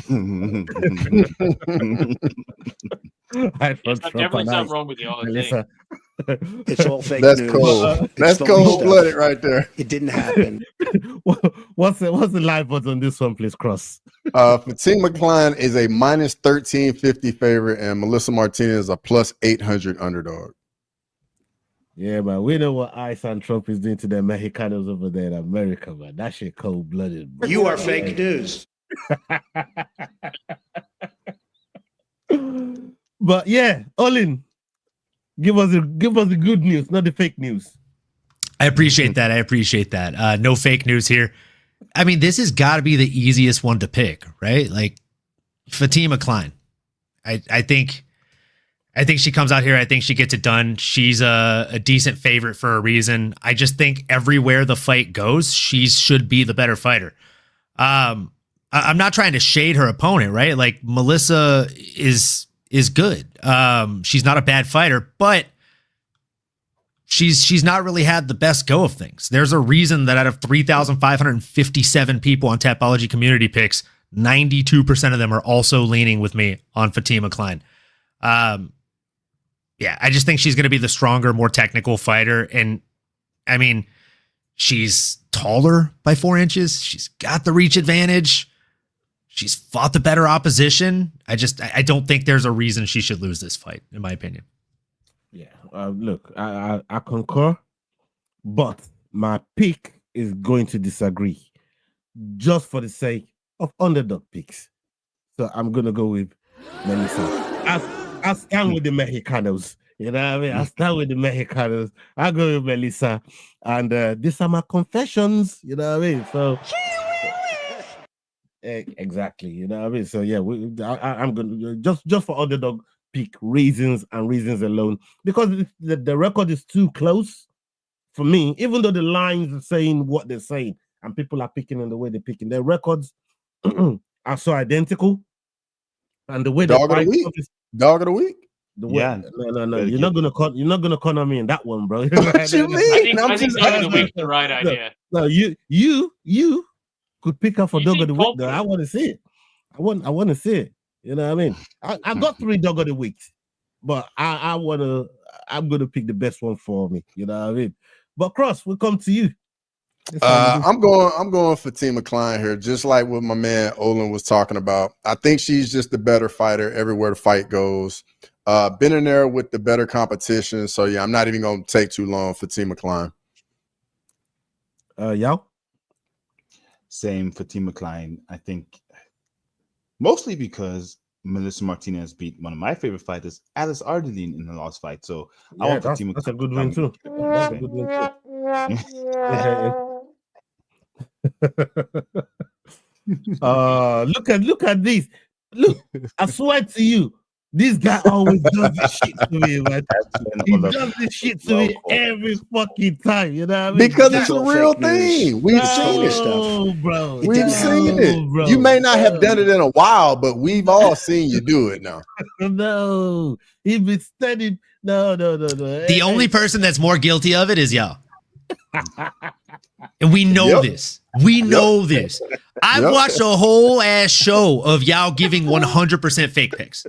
Hide from Trump. Definitely something wrong with the Melissa. It's all fake That's news. cold. That's cold-blooded right there. It didn't happen. What's the live odds on this one, please, Cross? Fatima Klein is a minus 1350 favorite, and Melissa Martinez is a plus 800 underdog. Yeah, man. We know what Ice and Trump is doing to the Mexicanos over there in America, man. That shit cold-blooded. Bro. You are fake news. But yeah, Olin, give us the good news, not the fake news. I appreciate that. No fake news here. I mean, this has got to be the easiest one to pick, right? Like Fatima Klein. I think she comes out here. I think she gets it done. She's a decent favorite for a reason. I just think everywhere the fight goes, she should be the better fighter. I'm not trying to shade her opponent, right? Like Melissa is good. She's not a bad fighter, but she's not really had the best go of things. There's a reason that out of 3,557 people on Tapology community picks, 92% of them are also leaning with me on Fatima Klein. Yeah, I just think she's going to be the stronger, more technical fighter. And I mean, she's taller by 4 inches. She's got the reach advantage. She's fought the better opposition. I don't think there's a reason she should lose this fight, in my opinion. Yeah, look, I concur, but my pick is going to disagree just for the sake of underdog picks. So I'm going to go with Melissa. I stand with the Mexicanos. You know what I mean? I stand with the Mexicanos. I go with Melissa. And these are my confessions. You know what I mean? So exactly. You know what I mean? So yeah, I'm going to just for underdog pick reasons and reasons alone, because the record is too close for me, even though the lines are saying what they're saying and people are picking in the way they're picking. Their records are so identical. And the way Dog of the week. Dog of the week. No. You're not gonna corner me in that one, bro. What you mean? I think Dog of the week's the right idea. No, you could pick up for Dog of the week. Though. I want to see it. I want to see it. You know what I mean? I got 3 Dog of the weeks, but I'm gonna pick the best one for me. You know what I mean? But Cross, we'll come to you. I'm going Fatima Klein here, just like what my man Olin was talking about. I think she's just the better fighter everywhere the fight goes. Been in there with the better competition. So yeah, I'm not even gonna take too long. Fatima Klein. Yao? Same, Fatima Klein. I think mostly because Melissa Martinez beat one of my favorite fighters, Alice Ardeline, in the last fight. So I want Fatima. That's a good win too. That's a good win too. Look at this. Look, I swear to you, This guy always does this shit to me, man. He does this shit to me every fucking time. You know what I mean? Because it's a real thing. We've seen it. Oh, bro. We've seen it. Bro. You may not have done it in a while, but we've all seen you do it now. No, he been studying. No. The only person that's more guilty of it is y'all. And we know this. We know this. I've watched a whole ass show of y'all giving 100% fake picks.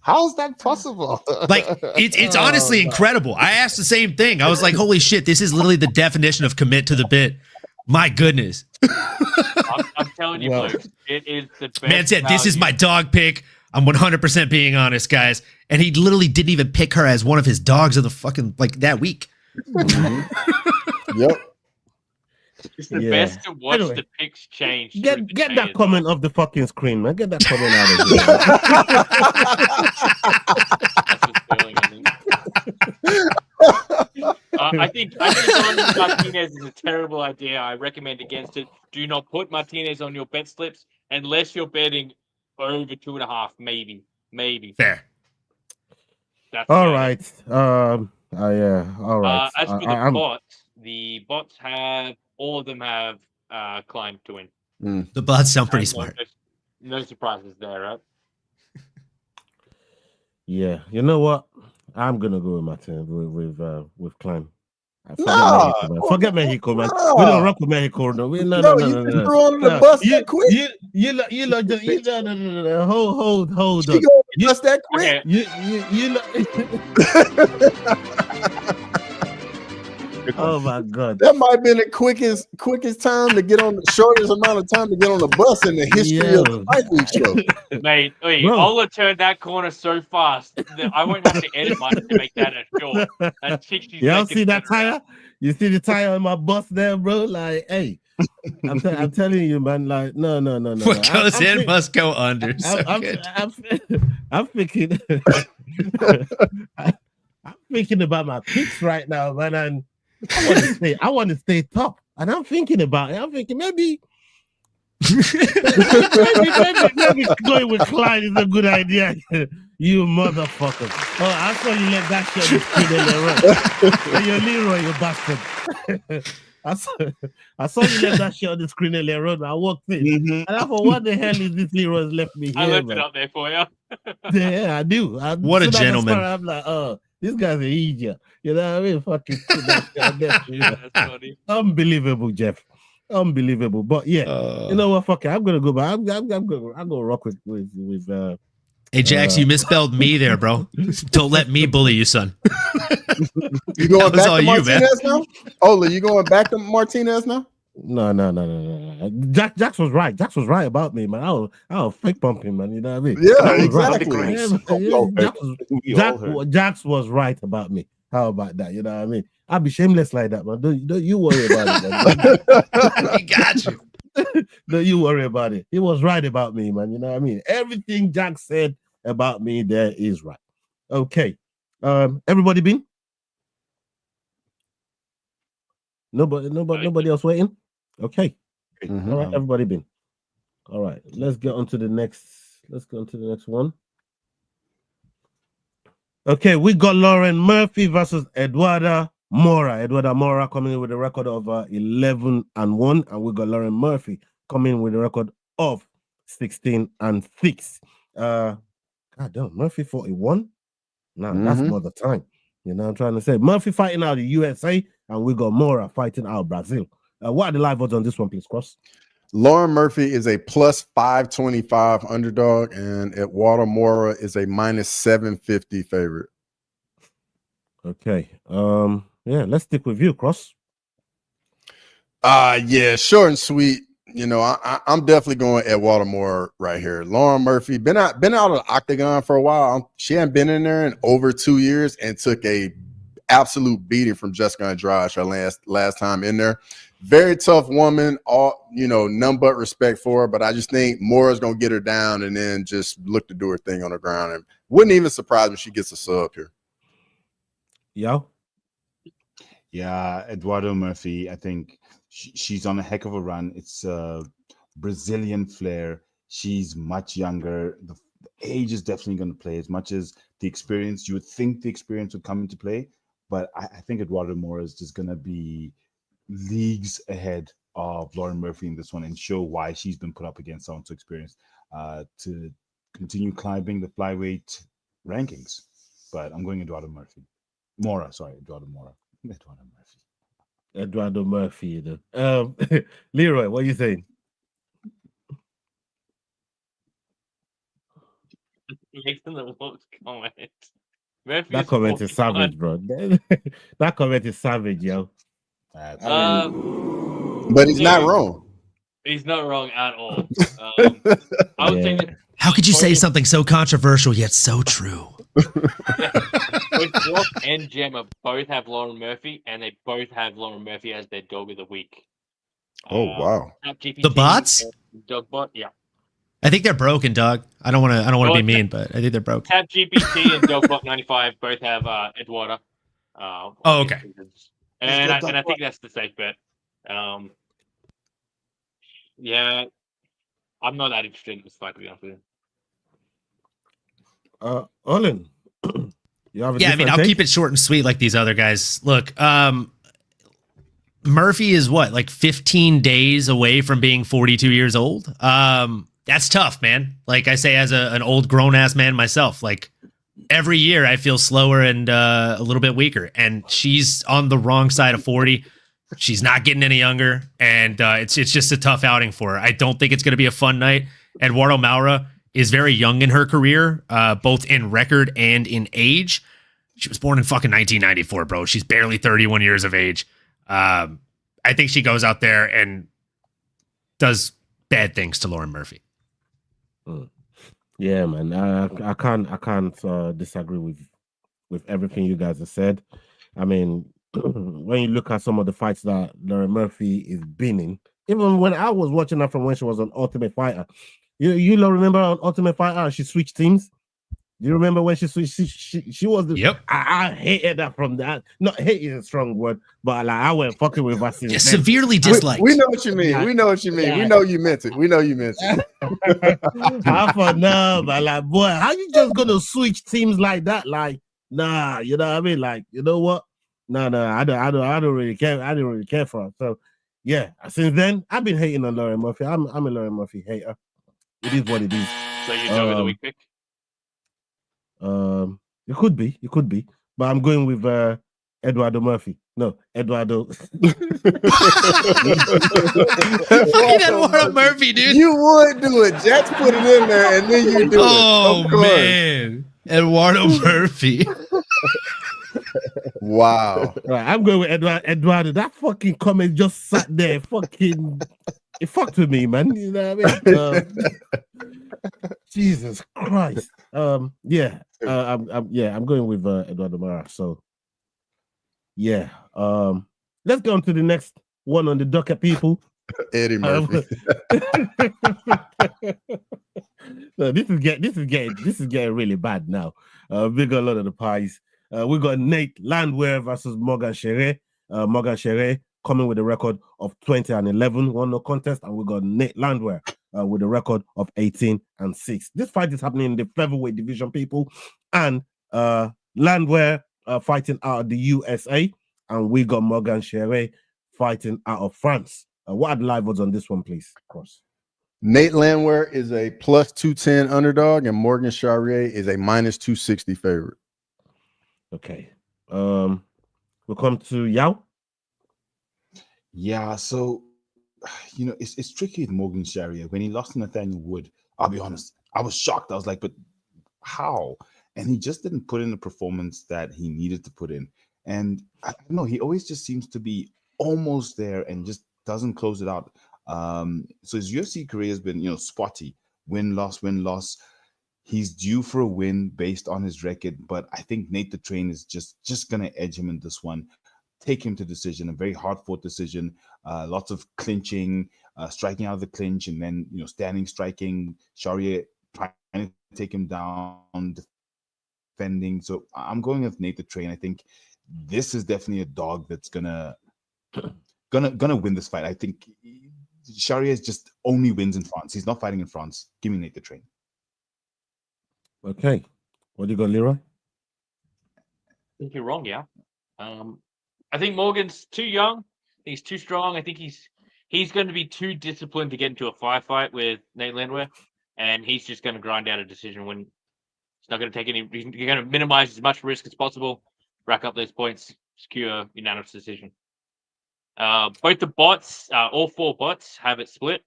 How's that possible? Like, it's honestly incredible. I asked the same thing. I was like, holy shit, this is literally the definition of commit to the bit. My goodness. I'm telling you, folks, it is the best. Man said, this is my dog pick. I'm 100% being honest, guys. And he literally didn't even pick her as one of his dogs of the fucking, like, that week. Yep. It's the best to watch the picks change. Get that comment off the fucking screen, man. Get that comment out of here. I think Ronald Martinez is a terrible idea. I recommend against it. Do not put Martinez on your bet slips unless you're betting over 2.5, maybe. Fair. That's all right. All right. As for the bots have all of them have climbed to win. The bots sound pretty smart. No surprises there, right? Yeah, you know what? I'm gonna go with my team with climb. Forget Mexico, man. We don't rock with Mexico. No, no. You threw under the bus that quick. Hold on. Just that quick. Oh my god, that might have been the quickest time to get on the shortest amount of time to get on the bus in the history of the Fight Week show. Mate, Ola turned that corner so fast that I won't have to edit much to make that a short. That's 60 Y'all see that tire? You see the tire on my bus there, bro? Like, hey, I'm telling you, man. Like, no. What goes in must go under. I'm thinking. I'm thinking about my picks right now, man, and I want to stay top, and I'm thinking about it. I'm thinking maybe going with Clyde is a good idea. You motherfucker! Oh, I saw you let that shit on the screen earlier on. You're Leroy, you bastard. I saw you let that shit on the screen earlier on. I walked in, and I thought, what the hell is this Leroy's left me here? I left it up there for you. Yeah, I do. What a gentleman! I'm like, oh. This guy's an idiot. You know what I mean? Fucking That's funny. Unbelievable, Jeff. Unbelievable. But yeah, you know what? Fuck it. I'm gonna go back. I'm gonna rock with Hey Jax, you misspelled me there, bro. Don't let me bully you, son. You going back to Martinez now? Ola, you going back to Martinez now? No. Jax was right. Jax was right about me, man. I was fake pumping, man. You know what I mean? Yeah, exactly. Jax was right about me. How about that? You know what I mean? I'll be shameless like that, man. Don't you worry about it, man. He got you. Don't you worry about it. He was right about me, man. You know what I mean? Everything Jax said about me there is right. Okay. Everybody been? Nobody else waiting? Okay. All right, everybody been. All right, let's get on to the next one. Okay, we got Lauren Murphy versus Eduarda Mora. Eduarda Mora coming in with a record of 11-1, and we got Lauren Murphy coming in with a record of 16-6. God damn, Murphy 41. Nah, that's mother time. You know what I'm trying to say? Murphy fighting out the USA, and we got Mora fighting out Brazil. What are the live odds on this one, please, Cross? Lauren Murphy is a plus 525 underdog, and Eduarda Mora is a minus 750 favorite. Okay. Yeah, let's stick with you, Cross. Yeah, short and sweet. You know, I'm definitely going Eduarda Mora right here. Lauren Murphy been out of the octagon for a while. She hadn't been in there in over 2 years and took a absolute beating from Jessica Andrade her last time in there. Very tough woman, none but respect for her, but I just think Mora's gonna get her down and then just look to do her thing on the ground. And wouldn't even surprise me if she gets a sub here. Yo. Yeah, Eduarda Murphy, I think she's on a heck of a run. It's a Brazilian flair. She's much younger. age is definitely going to play as much as the experience. You would think the experience would come into play, but I think Eduardo Mora is just going to be leagues ahead of Lauren Murphy in this one and show why she's been put up against someone so experienced to continue climbing the flyweight rankings. But I'm going Eduardo Murphy. Eduardo Mora. Eduardo Murphy. Eduardo Murphy, you know. Leroy, what are you saying? Making the worst comment. Murphy That comment is savage, bro. That comment is savage, yo. But he's not wrong. He's not wrong at all. I would say that How could you say something so controversial yet so true? both Brock and Gemma both have Lauren Murphy, and they both have Lauren Murphy as their dog of the week. Oh wow! The bots? Dog bot, yeah. I think they're broken, dog. I don't want to be mean, but I think they're broken. Tap GPT and Dogbot 95 both have Eduardo. Okay. And I think that's the safe bet. Yeah, I'm not that interested in this fight, to be honest with you. Olin, you have a I mean, I'll keep it short and sweet like these other guys. Look, Murphy is what, like 15 days away from being 42 years old? That's tough, man. Like I say, as an old grown ass man myself, like every year I feel slower and a little bit weaker. And she's on the wrong side of 40. She's not getting any younger, and it's just a tough outing for her. I don't think it's going to be a fun night. Eduardo Maura is very young in her career, both in record and in age. She was born in fucking 1994, bro. She's barely 31 years of age. I think she goes out there and does bad things to Lauren Murphy. Yeah, man. I can't disagree with everything you guys have said. I mean, when you look at some of the fights that Lauren Murphy is been in, even when I was watching her from when she was on Ultimate Fighter, you remember on Ultimate Fighter she switched teams. Do you remember when she switched? She was the. Yep. I hated that from that. Not hate is a strong word, but like I went fucking with her. Yeah, severely disliked. We know what you mean. Yeah. We know what you mean. Yeah. We know you meant it. I thought no, but like, boy, how you just gonna switch teams like that? Like, nah, you know what I mean? Like, you know what? No, I don't really care. I didn't really care for her. So, yeah. Since then, I've been hating on Lauren Murphy. I'm a Lauren Murphy hater. It is what it is. So you dog of the week pick? It could be, but I'm going with Eduardo Murphy. No, Eduardo. Eduardo Murphy, dude. You would do it. Jax put it in there, and then you do it. Oh man, Eduardo Murphy. Wow. Right, I'm going with Eduardo. That fucking comment just sat there. It fucked with me, man. You know what I mean? Jesus Christ. I'm going with Eduardo Mara. So yeah. Let's go on to the next one on the docket, people. Eddie Murphy. No, this is getting really bad now. We got a lot of the pies. We got Nate Landwehr versus Morgan Sherry. Morgan Sherry coming with a record of 20-11, won no contest, and we got Nate Landwehr with a record of 18-6. This fight is happening in the featherweight division, people, and Landwehr fighting out of the USA, and we got Morgan Sherry fighting out of France. What are the live odds on this one, please? Cross. Nate Landwehr is a plus 210 underdog, and Morgan Charrier is a minus 260 favorite. Okay. We'll come to Yao. Yeah, so you know, it's tricky with Morgan Charrier. When he lost to Nathaniel Wood, I'll be honest, I was shocked. I was like, but how? And he just didn't put in the performance that he needed to put in. And I don't know, he always just seems to be almost there and just doesn't close it out. So his UFC career has been, you know, spotty. Win, loss. He's due for a win based on his record, but I think Nate the Train is just gonna edge him in this one. Take him to decision, a very hard-fought decision, lots of clinching, striking out of the clinch, and then, you know, standing, striking, Charrier trying to take him down, defending. So I'm going with Nate the Train. I think this is definitely a dog that's gonna win this fight. I think Charrier just only wins in France. He's not fighting in France. Give me Nate the Train. Okay. What do you got, Leroy? I think you're wrong, yeah. I think Morgan's too young. He's too strong. I think he's going to be too disciplined to get into a firefight with Nate Landwehr, and he's just going to grind out a decision when he's not going to take any. You're going to minimize as much risk as possible, rack up those points, secure unanimous decision. Both the bots, all 4 bots, have it split.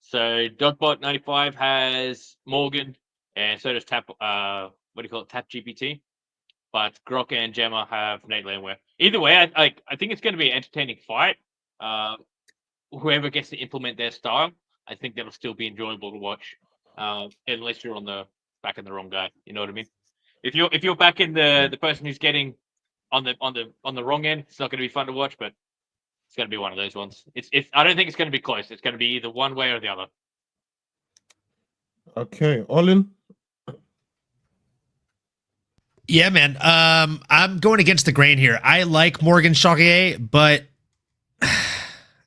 So Dogbot 95 has Morgan, and so does Tap. What do you call it? Tap GPT. But Grok and Gemma have Nate Landwehr. Either way, I think it's going to be an entertaining fight. Whoever gets to implement their style, I think that'll still be enjoyable to watch. Unless you're on the backing the wrong guy, you know what I mean? If you're backing the person who's getting on the wrong end, it's not going to be fun to watch. But it's going to be one of those ones. I don't think it's going to be close. It's going to be either one way or the other. Okay, Olin. Yeah, man. I'm going against the grain here. I like Morgan Charrier, but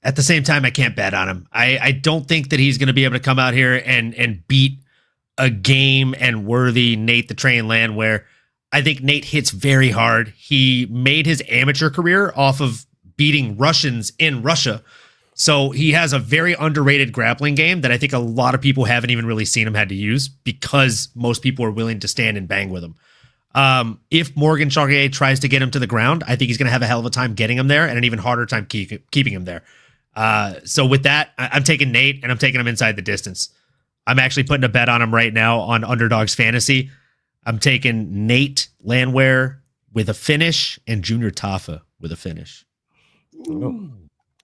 at the same time, I can't bet on him. I don't think that he's going to be able to come out here and beat a game and worthy Nate the Train Landwehr. I think Nate hits very hard. He made his amateur career off of beating Russians in Russia. So he has a very underrated grappling game that I think a lot of people haven't even really seen him had to use because most people are willing to stand and bang with him. If Morgan Charrier tries to get him to the ground, I think he's going to have a hell of a time getting him there and an even harder time keeping him there. So with that, I'm taking Nate and I'm taking him inside the distance. I'm actually putting a bet on him right now on Underdog's Fantasy. I'm taking Nate Landwehr with a finish and Junior Tafa with a finish. Oh.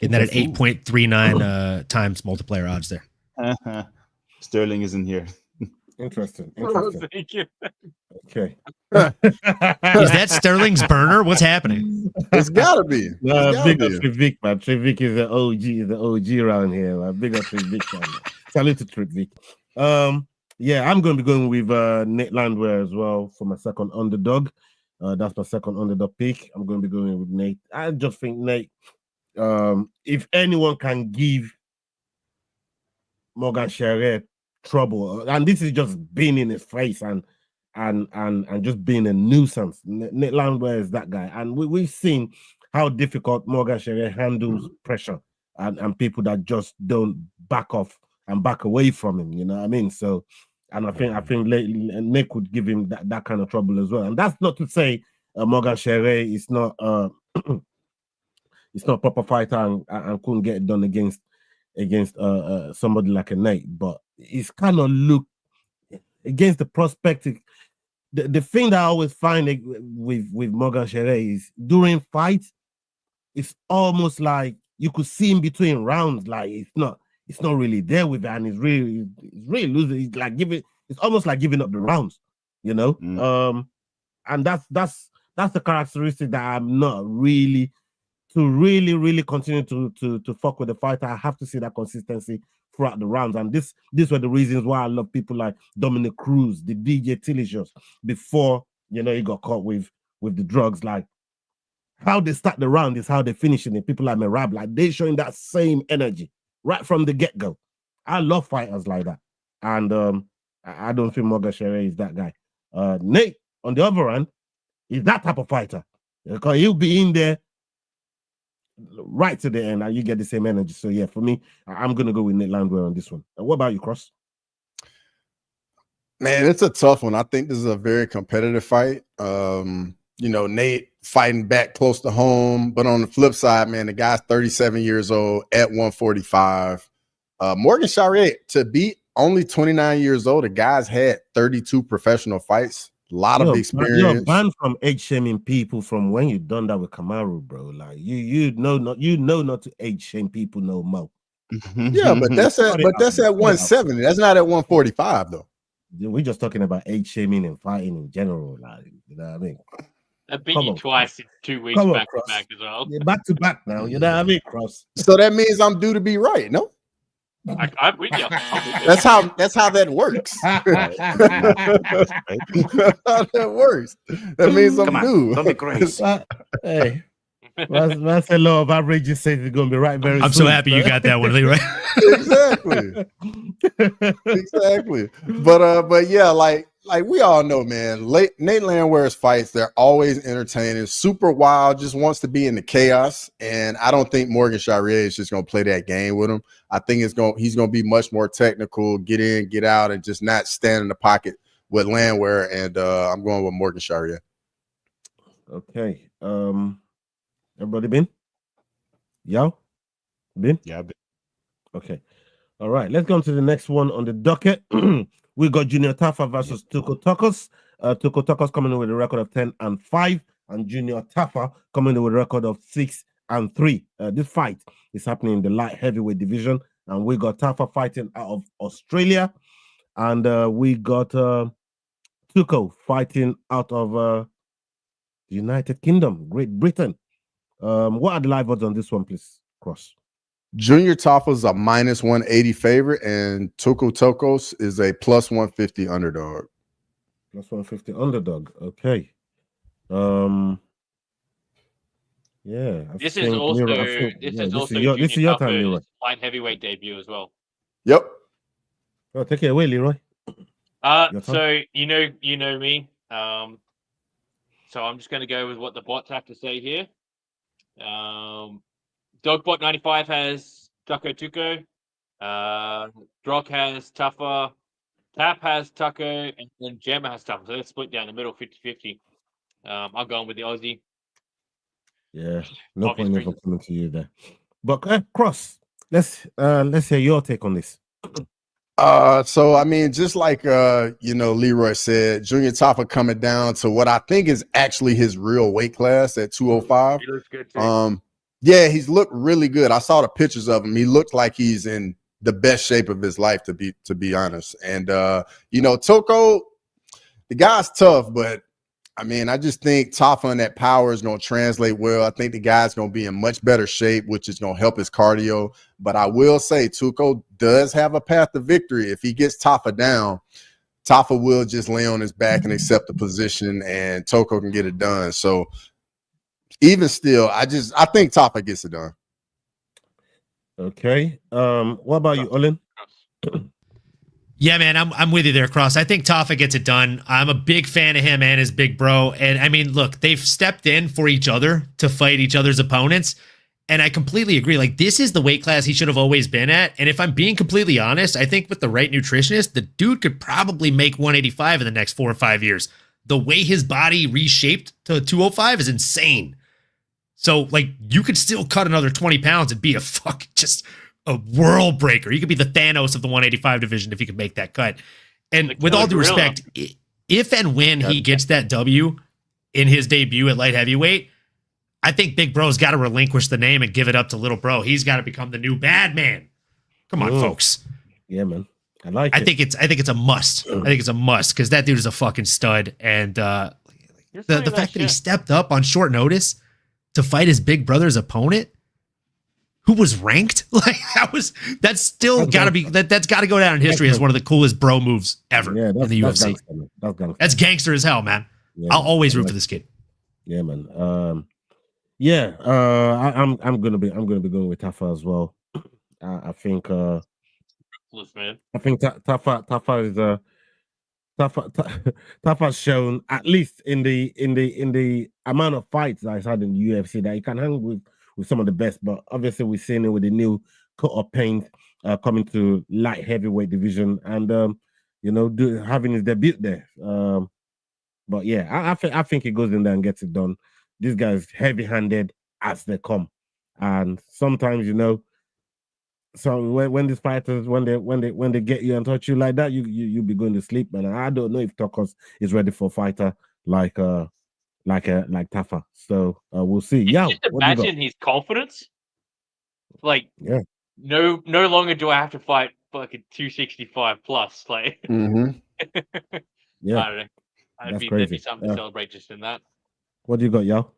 Getting that at 8.39 times multiplier odds there. Sterling isn't here. Interesting. Thank you. Okay. Is that Sterling's burner? What's happening? It's gotta be. Big up Trivik, man. Trivik is the OG around here, man. Big up Trivik, man. Salute to Trivik. Yeah, I'm going to be going with Nate Landwehr as well for my second underdog. That's my second underdog pick. I'm going to be going with Nate. I just think Nate, if anyone can give Morgan Charrier trouble, and this is just being in his face and just being a nuisance. Nate Landwehr is that guy, and we've seen how difficult Morgan Charrier handles pressure and people that just don't back off and back away from him. You know what I mean? So, and I think Nick could give him that kind of trouble as well. And that's not to say Morgan Charrier is not it's not a proper fighter and couldn't get it done against somebody like a Nate, but it's kind of look against the prospective. The thing that I always find with Morgan Charrier is during fights, it's almost like you could see in between rounds, like it's not really there with it, and it's really losing. It's like it's almost like giving up the rounds, you know. And that's the characteristic that I'm not really continue to fuck with the fighter. I have to see that consistency throughout the rounds, and these were the reasons why I love people like Dominic Cruz, the DJ Tillicious, before he got caught with the drugs. Like how they start the round is how they finish it. People like Merab, like they showing that same energy right from the get go. I love fighters like that, and I don't think Morgan Charrier is that guy. Nate, on the other hand, is that type of fighter because he'll be in there right to the end, and you get the same energy. So yeah, for me, I'm gonna go with Nate Landwehr on this one. What about you, Cross? Man, it's a tough one. I think this is a very competitive fight. Nate fighting back close to home, but on the flip side, man, the guy's 37 years old at 145. Morgan Charrier, to be only 29 years old, the guy's had 32 professional fights. A lot of experience. You're banned from age shaming people from when you done that with Kamaru, bro. Like you know not to age shame people no more. Yeah, but that's at 170. That's not at 145 though. We're just talking about age shaming and fighting in general. Like, you know what I mean? I beat you twice in 2 weeks back to back as well. Yeah, back to back now. You know what I mean, Cross? So that means I'm due to be right, no? I'm with you. That's how that works. That works. That means I'm due. Don't be crazy. Hey. That's a law of averages says it's gonna be right very soon. I'm so happy you got that one, Lee, right? Exactly. But yeah, like like we all know, man, Nate Landwehr's fights, they're always entertaining, super wild, just wants to be in the chaos. And I don't think Morgan Charrier is just going to play that game with him. I think he's going to be much more technical, get in, get out, and just not stand in the pocket with Landwehr. And I'm going with Morgan Charrier. Okay. Everybody been? Yo? Been? Yeah, been. Okay. All right. Let's go on to the next one on the docket. We got Junior Tafa versus Tuko Tokos. Tuko Tokos coming in with a record of 10-5, and Junior Tafa coming in with a record of 6-3. This fight is happening in the light heavyweight division, and we got Tafa fighting out of Australia, and we got Tuko fighting out of the United Kingdom, Great Britain. What are the live odds on this one, please, Cross? Junior Tafa's a minus 180 favorite, and Tuko Tokos is a plus 150 underdog. Plus 150 underdog. Okay. Yeah. This is also your time, Leroy. Light heavyweight debut as well. Yep. Oh, take it away, Leroy. So you know me. So I'm just going to go with what the bots have to say here. Dogbot 95 has Tuko Tuko. Drock has Tafa. Tap has Tuko. And then Gemma has Tafa. So let's split down the middle 50-50. I'm going with the Aussie. Yeah. No point in coming to you there. But Cross, let's hear your take on this. So I mean, just like Leroy said, Junior Tafa coming down to what I think is actually his real weight class at 205. He looks good too. Yeah, he's looked really good. I saw the pictures of him. He looked like he's in the best shape of his life, to be honest. And Toko, the guy's tough, but I mean, I just think Tafa and that power is going to translate well. I think the guy's going to be in much better shape, which is going to help his cardio. But I will say Tuko does have a path to victory. If he gets Tafa down, Tafa will just lay on his back and accept the position, and Toko can get it done. So even still, I think Tafa gets it done. Okay. What about you, Olin? Yeah, man, I'm with you there, Cross. I think Tafa gets it done. I'm a big fan of him and his big bro. And I mean, look, they've stepped in for each other to fight each other's opponents. And I completely agree. Like, this is the weight class he should have always been at. And if I'm being completely honest, I think with the right nutritionist, the dude could probably make 185 in the next 4 or 5 years. The way his body reshaped to 205 is insane. So, like, you could still cut another 20 pounds and be just a world breaker. You could be the Thanos of the 185 division if you could make that cut. And with all due respect, if and when he gets that W in his debut at light heavyweight, I think Big Bro's got to relinquish the name and give it up to Little Bro. He's got to become the new bad man. Come on, folks. Yeah, man. I think it's a must. I think it's a must because that dude is a fucking stud. And the fact that he stepped up on short notice to fight his big brother's opponent, who was ranked, that's still got to be that's got to go down in history as one of the coolest bro moves ever in the UFC. That's gangster as hell, man. Yeah, I'll always root for this kid. Yeah, man. I'm gonna be going with Tafa as well. I think Tafa's shown, at least in the amount of fights that he's had in the UFC, that he can hang with some of the best. But obviously we're seeing it with the new cut of paint coming to light heavyweight division and having his debut there. But yeah, I think he goes in there and gets it done. This guy's heavy-handed as they come, and sometimes so when these fighters when they get you and touch you like that, you be going to sleep. And I don't know if Tokos is ready for a fighter like Tafa. So we'll see. Just imagine his confidence. Like, no longer do I have to fight fucking 265 plus. Like, yeah, I don't know. There'd be something to celebrate just in that. What do you got, y'all?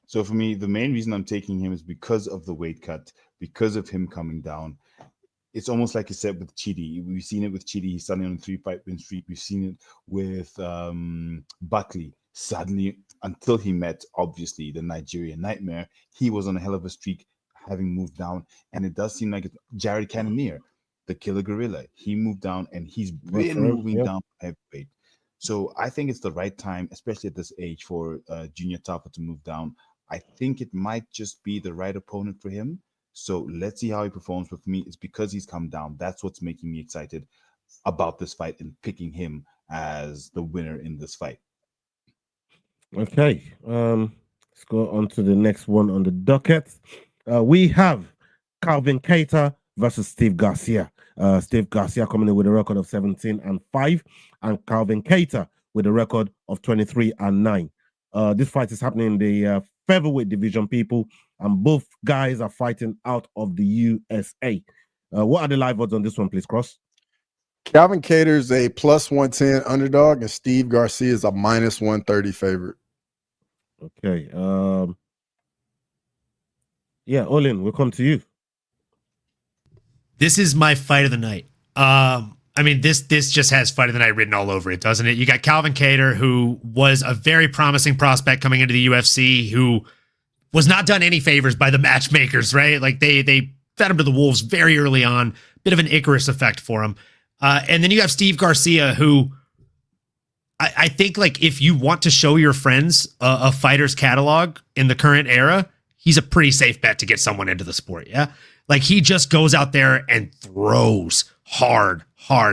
So for me, the main reason I'm taking him is because of the weight cut, because of him coming down. It's almost like you said with Chidi. We've seen it with Chidi. He's suddenly on a 3-fight win streak. We've seen it with Buckley. Suddenly, until he met, obviously, the Nigerian Nightmare, he was on a hell of a streak, having moved down. And it does seem like Jared Cannonier. the killer gorilla. He moved down, and he's been moving down heavyweight. So I think it's the right time, especially at this age, for Junior Taffa to move down. I think it might just be the right opponent for him. So let's see how he performs. But for me, it's because he's come down. That's what's making me excited about this fight and picking him as the winner in this fight. Okay. Let's go on to the next one on the docket. We have Calvin Kattar versus Steve Garcia. Steve Garcia coming in with a record of 17-5, and Calvin Kattar with a record of 23-9. This fight is happening in the featherweight division, people, and both guys are fighting out of the USA. What are the live odds on this one, please, Cross? Calvin Kattar is a +110 underdog, and Steve Garcia is a -130 favorite. Okay. Yeah, Olin, we'll come to you. This is my fight of the night. I mean, this just has fight of the night written all over it, doesn't it? You got Calvin Kattar, who was a very promising prospect coming into the UFC, who was not done any favors by the matchmakers, right? Like they fed him to the wolves very early on, bit of an Icarus effect for him. And then you have Steve Garcia, who I think, like, if you want to show your friends a fighter's catalog in the current era, he's a pretty safe bet to get someone into the sport. Yeah. Like, he just goes out there and throws hard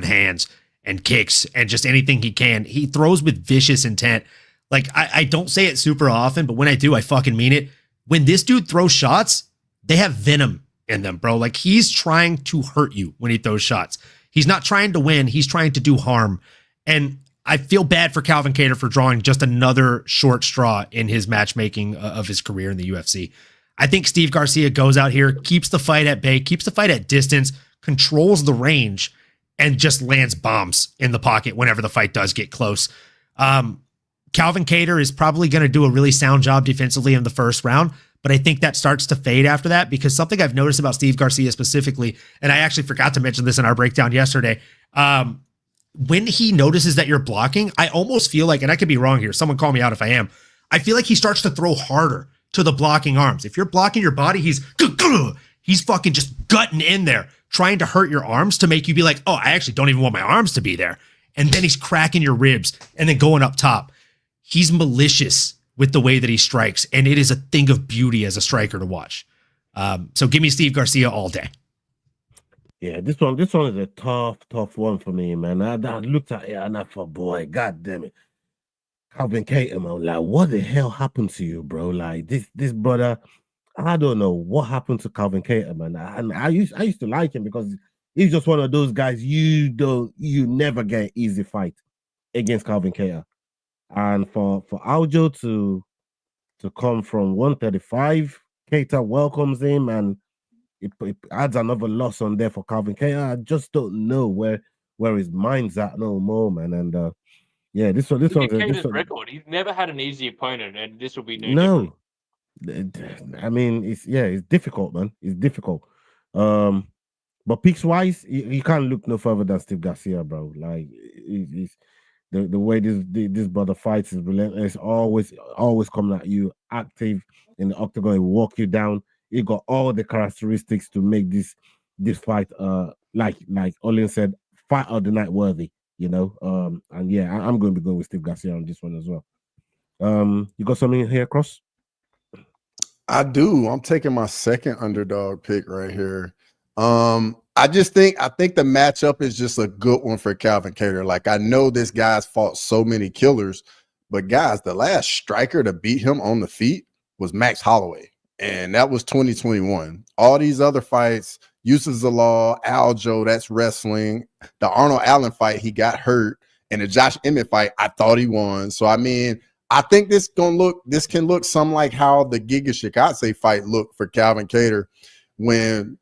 hands and kicks and just anything he can. He throws with vicious intent. Like, I don't say it super often, but when I do, I fucking mean it. When this dude throws shots, they have venom in them, bro. Like, he's trying to hurt you when he throws shots. He's not trying to win. He's trying to do harm. And I feel bad for Calvin Kattar for drawing just another short straw in his matchmaking of his career in the UFC. I think Steve Garcia goes out here, keeps the fight at bay, keeps the fight at distance, controls the range, and just lands bombs in the pocket whenever the fight does get close. Calvin Kattar is probably going to do a really sound job defensively in the first round, but I think that starts to fade after that, because something I've noticed about Steve Garcia specifically, and I actually forgot to mention this in our breakdown yesterday, when he notices that you're blocking, I almost feel like, and I could be wrong here, someone call me out if I am, I feel like he starts to throw harder to the blocking arms. If you're blocking your body, he's fucking just gutting in there, trying to hurt your arms to make you be like, oh, I actually don't even want my arms to be there. And then he's cracking your ribs and then going up top. He's malicious with the way that he strikes, and it is a thing of beauty as a striker to watch. So give me Steve Garcia all day. Yeah, this one is a tough one for me, man. I looked at it and I thought, boy, god damn it. Calvin Kattar, man, like, what the hell happened to you, bro? Like, this brother, I don't know what happened to Calvin Kattar, man. And I used to like him because he's just one of those guys you never get easy fight against Calvin Kattar. And for Aljo to come from 135, Kattar welcomes him, and it adds another loss on there for Calvin Kattar. I just don't know where his mind's at no more, man. And yeah, this one's record. He's never had an easy opponent, and this will be no. I mean, it's difficult, man. It's difficult. But picks wise, you can't look no further than Steve Garcia, bro. Like, it's the way this brother fights is relentless. Always coming at you, active in the octagon, he walk you down. He got all the characteristics to make this fight like Olin said, fight of the night worthy, you know. And yeah, I'm going to be going with Steve Garcia on this one as well. You got something here, Cross? I do. I'm taking my second underdog pick right here. I think the matchup is just a good one for Calvin Kattar. Like, I know this guy's fought so many killers, but guys, the last striker to beat him on the feet was Max Holloway, and that was 2021. All these other fights, uses the law, Aljo, that's wrestling. The Arnold Allen fight, he got hurt, and the Josh Emmett fight, I thought he won. So I mean, I think this can look some like how the Giga Shikadze fight looked for Calvin Kattar when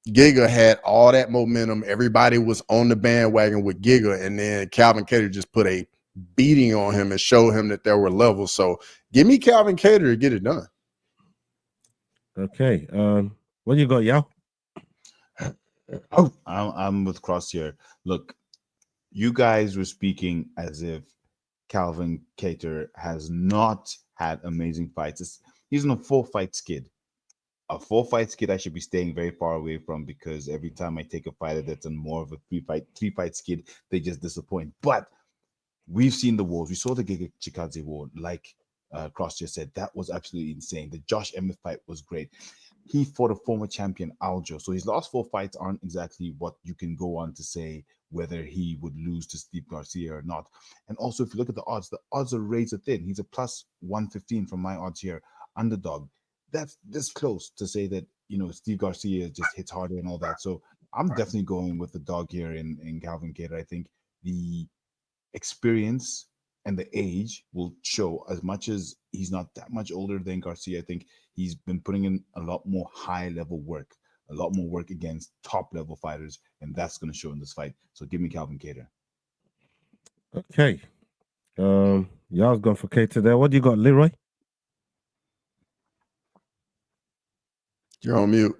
Giga had all that momentum. Everybody was on the bandwagon with Giga, and then Calvin Kattar just put a beating on him and showed him that there were levels. So give me Calvin Kattar to get it done. Okay. What do you got, y'all? Oh, I'm with Cross here. Look, you guys were speaking as if Calvin Kattar has not had amazing fights. He's in a 4-fight skid. A 4-fight skid I should be staying very far away from, because every time I take a fighter that's on more of a three-fight skid, they just disappoint. But we've seen the wars. We saw the Giga Chikadze war, like Cross just said. That was absolutely insane. The Josh Emmett fight was great. He fought a former champion, Aljo. So his last 4 fights aren't exactly what you can go on to say whether he would lose to Steve Garcia or not. And also, if you look at the odds are razor thin. He's a plus 115 from my odds here. Underdog. That's this close to say that, you know, Steve Garcia just hits harder and all that. So I'm definitely going with the dog here in Calvin Kattar. I think the experience and the age will show. As much as he's not that much older than Garcia, I think he's been putting in a lot more high level work, a lot more work against top level fighters, and that's going to show in this fight. So give me Calvin Kattar. Okay. Y'all's gone for Kattar there. What do you got, Leroy? You're on mute.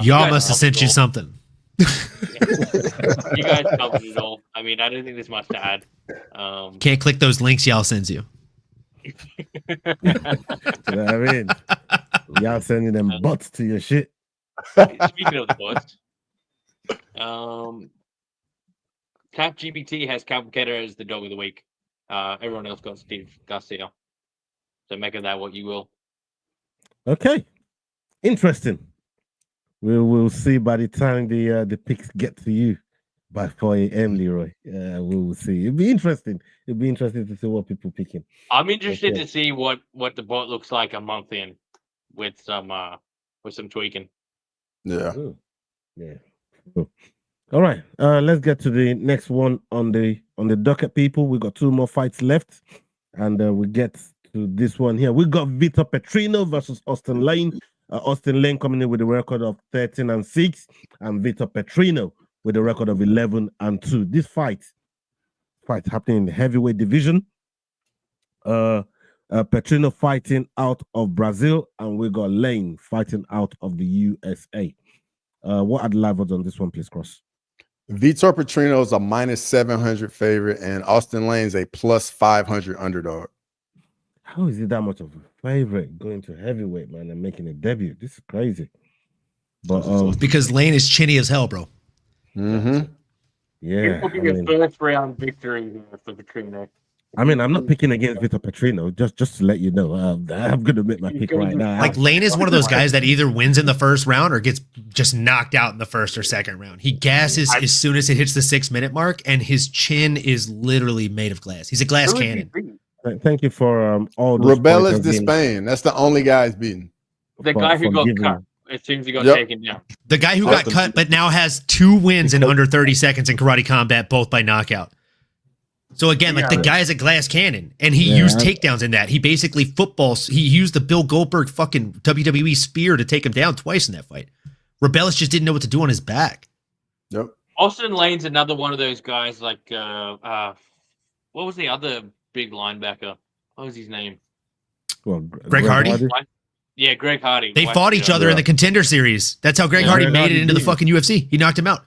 Y'all must have sent you something. You guys covered it all. I mean, I don't think there's much to add. Can't click those links y'all sends you. You know what I mean? Y'all sending them bots to your shit. Speaking of the bots, CapGPT has Calvin Kattar as the dog of the week. Everyone else got Steve Garcia. So make of that what you will. Okay. Interesting. We will see by the time the picks get to you by 4 a.m., Leroy. We will see. It'll be interesting. It'll be interesting to see what people picking. I'm interested to see what the bot looks like a month in with some tweaking. Yeah. Ooh. Yeah. Cool. All right. Let's get to the next one on the docket, people. We got 2 more fights left, and we get to this one here. We got Vitor Petrino versus Austin Lane. Austin Lane coming in with a record of 13-6, and Vitor Petrino with a record of 11-2. This fight happening in the heavyweight division. Petrino fighting out of Brazil, and we got Lane fighting out of the USA. What are the live odds on this one, please, Cross? Vitor Petrino is a -700 favorite, and Austin Lane's a +500 underdog. How is he that much of a favorite going to heavyweight, man, and making a debut? This is crazy. But because Lane is chinny as hell, bro. Yeah. It will be a first round victory for Petrino. I mean, I'm not picking against Vitor Petrino, just to let you know. I'm going to make my pick right now. Like, Lane is one of those guys that either wins in the first round or gets just knocked out in the first or second round. He gasses as soon as it hits the 6-minute mark, and his chin is literally made of glass. He's a glass cannon. Thank you for all those Rebellis de Spain. That's the only guy he's beaten. The guy who got cut as soon as he got taken down. The guy who got cut but now has 2 wins in under 30 seconds in karate combat, both by knockout. So again, like, the guy's a glass cannon, and he used takedowns in that. He basically he used the Bill Goldberg fucking WWE spear to take him down twice in that fight. Rebellis just didn't know what to do on his back. Yep. Austin Lane's another one of those guys like what was the other big linebacker? What was his name? Well, Greg Hardy? Yeah, Greg Hardy. They fought each other in the Contender Series. That's how Greg Hardy made it into the fucking UFC. He knocked him out.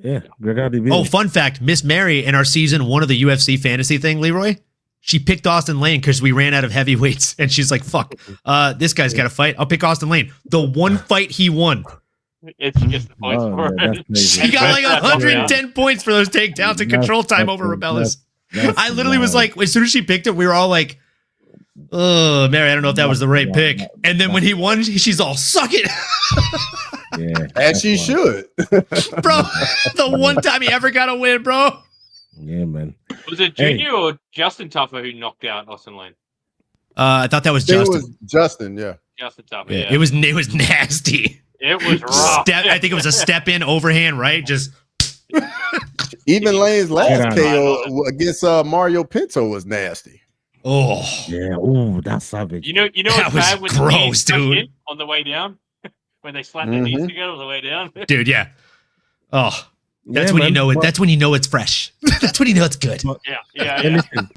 Yeah, Greg Hardy. Oh, fun fact. Miss Mary in our season 1 of the UFC fantasy thing, Leroy, she picked Austin Lane because we ran out of heavyweights. And she's like, fuck, this guy's got to fight. I'll pick Austin Lane. The one fight he won. It's just the points for it. She got like 110 points for those takedowns and control time over Rebellis. I literally was like, as soon as she picked it, we were all like, oh, Mary, I don't know if that was the right pick. And then when he won, she's all, suck it. Yeah, as she should. Bro, the one time he ever got a win, bro. Yeah, man. Was it Junior or Justin Tuffer who knocked out Austin Lane? I thought that was Justin. It was Justin, yeah. Justin Tuffer, yeah. It was nasty. It was rough. I think it was a step in overhand, right? Just even Lane's last KO against Mario Pinto was nasty. Oh yeah, oh, that's savage. You know that was bad when gross, dude. On the way down, when they slapped their knees together on the way down, dude. Yeah. Oh, that's when you know it. That's when you know it's fresh. That's when you know it's good. Yeah. Listen,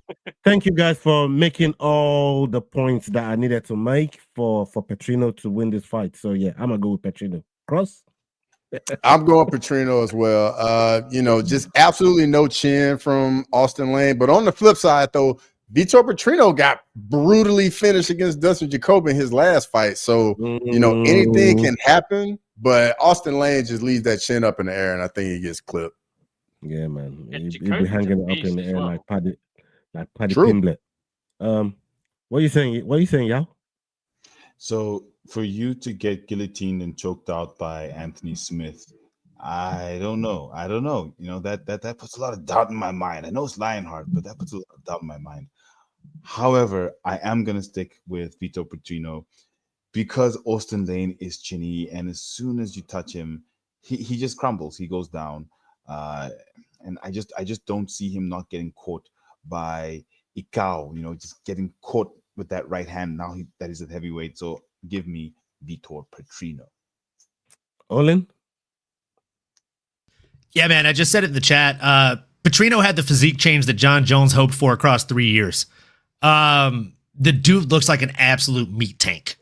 thank you guys for making all the points that I needed to make for Petrino to win this fight. So yeah, I'm gonna go with Petrino. Cross. I'm going Petrino as well. Just absolutely no chin from Austin Lane. But on the flip side, though, Vitor Petrino got brutally finished against Dustin Jacoby in his last fight. So, anything can happen, but Austin Lane just leaves that chin up in the air, and I think he gets clipped. Yeah, man. He'll be hanging it up in the air like Paddy True. Pimblett. What are you saying? What are you saying, Yao? So for you to get guillotined and choked out by Anthony Smith, I don't know. That puts a lot of doubt in my mind. I know it's Lionheart, but that puts a lot of doubt in my mind. However, I am gonna stick with Vitor Petrino because Austin Lane is chinny, and as soon as you touch him, he just crumbles. He goes down. And I just don't see him not getting caught by Icao, just getting caught with that right hand now that he's at heavyweight. So give me Vitor Petrino. Olin? Yeah, man, I just said it in the chat. Petrino had the physique change that John Jones hoped for across 3 years. The dude looks like an absolute meat tank.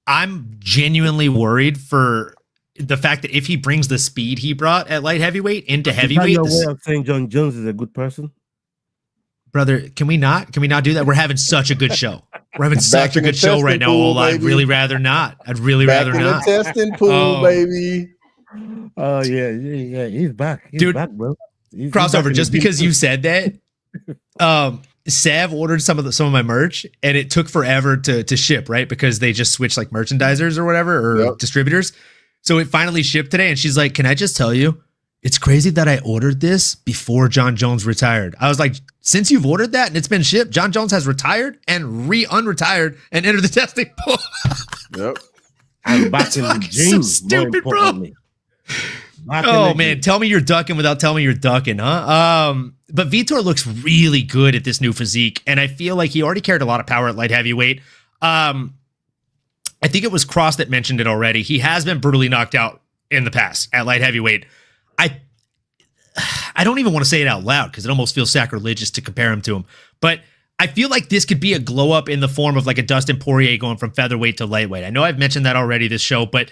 I'm genuinely worried for the fact that if he brings the speed he brought at light heavyweight into heavyweight, Is that your way of saying John Jones is a good person? Brother, can we not do that? We're having such a good show. We're having such a good show right now. Pool, I'd really rather not. I'd really rather not. The testing pool, baby. Oh yeah. He's back. He's back, bro. He's Crossover. back Just because you said that, Sav ordered some of my merch, and it took forever to ship, right? Because they just switched like merchandisers or whatever, or distributors. So it finally shipped today, and she's like, "Can I just tell you, it's crazy that I ordered this before John Jones retired." I was like, "Since you've ordered that and it's been shipped, John Jones has retired and unretired and entered the testing pool." Yep. I'm back in the gym. So stupid, bro. Oh man, tell me you're ducking without telling me you're ducking, huh? But Vitor looks really good at this new physique, and I feel like he already carried a lot of power at light heavyweight. I think it was Cross that mentioned it already. He has been brutally knocked out in the past at light heavyweight. I don't even want to say it out loud because it almost feels sacrilegious to compare him to him. But I feel like this could be a glow up in the form of like a Dustin Poirier going from featherweight to lightweight. I know I've mentioned that already this show, but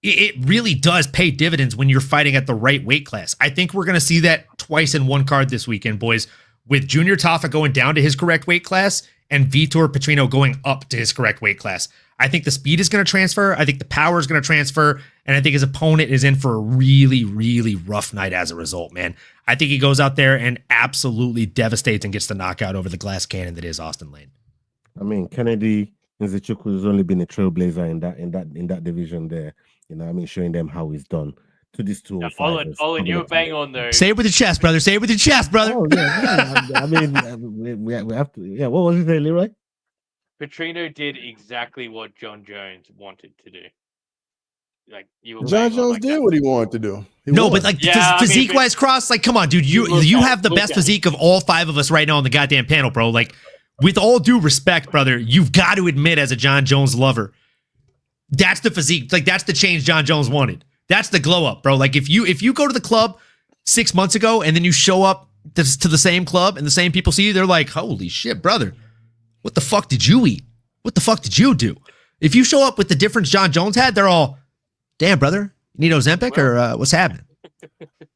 it really does pay dividends when you're fighting at the right weight class. I think we're going to see that twice in one card this weekend, boys, with Junior Tafa going down to his correct weight class and Vitor Petrino going up to his correct weight class. I think the speed is going to transfer. I think the power is going to transfer. And I think his opponent is in for a really, really rough night as a result, man. I think he goes out there and absolutely devastates and gets the knockout over the glass cannon that is Austin Lane. I mean, Kennedy Nzechukwu has only been a trailblazer in that division there. Showing them how he's done to these 205. Olin, you were bang on though. Say it with your chest, brother. Say it with your chest, brother. Oh, yeah. I mean, we have to. Yeah, what was it, Leroy? Petrino did exactly what John Jones wanted to do. Like John Jones did what he wanted to do. But like physique-wise, Cross, like, come on, dude, you have the best physique of all five of us right now on the goddamn panel, bro. Like, with all due respect, brother, you've got to admit as a John Jones lover, that's the physique. Like, that's the change John Jones wanted. That's the glow up, bro. Like, if you go to the club 6 months ago and then you show up to the same club and the same people see you, they're like, holy shit, brother. What the fuck did you eat? What the fuck did you do? If you show up with the difference John Jones had, they're all, damn, brother, you need Ozempic or what's happening?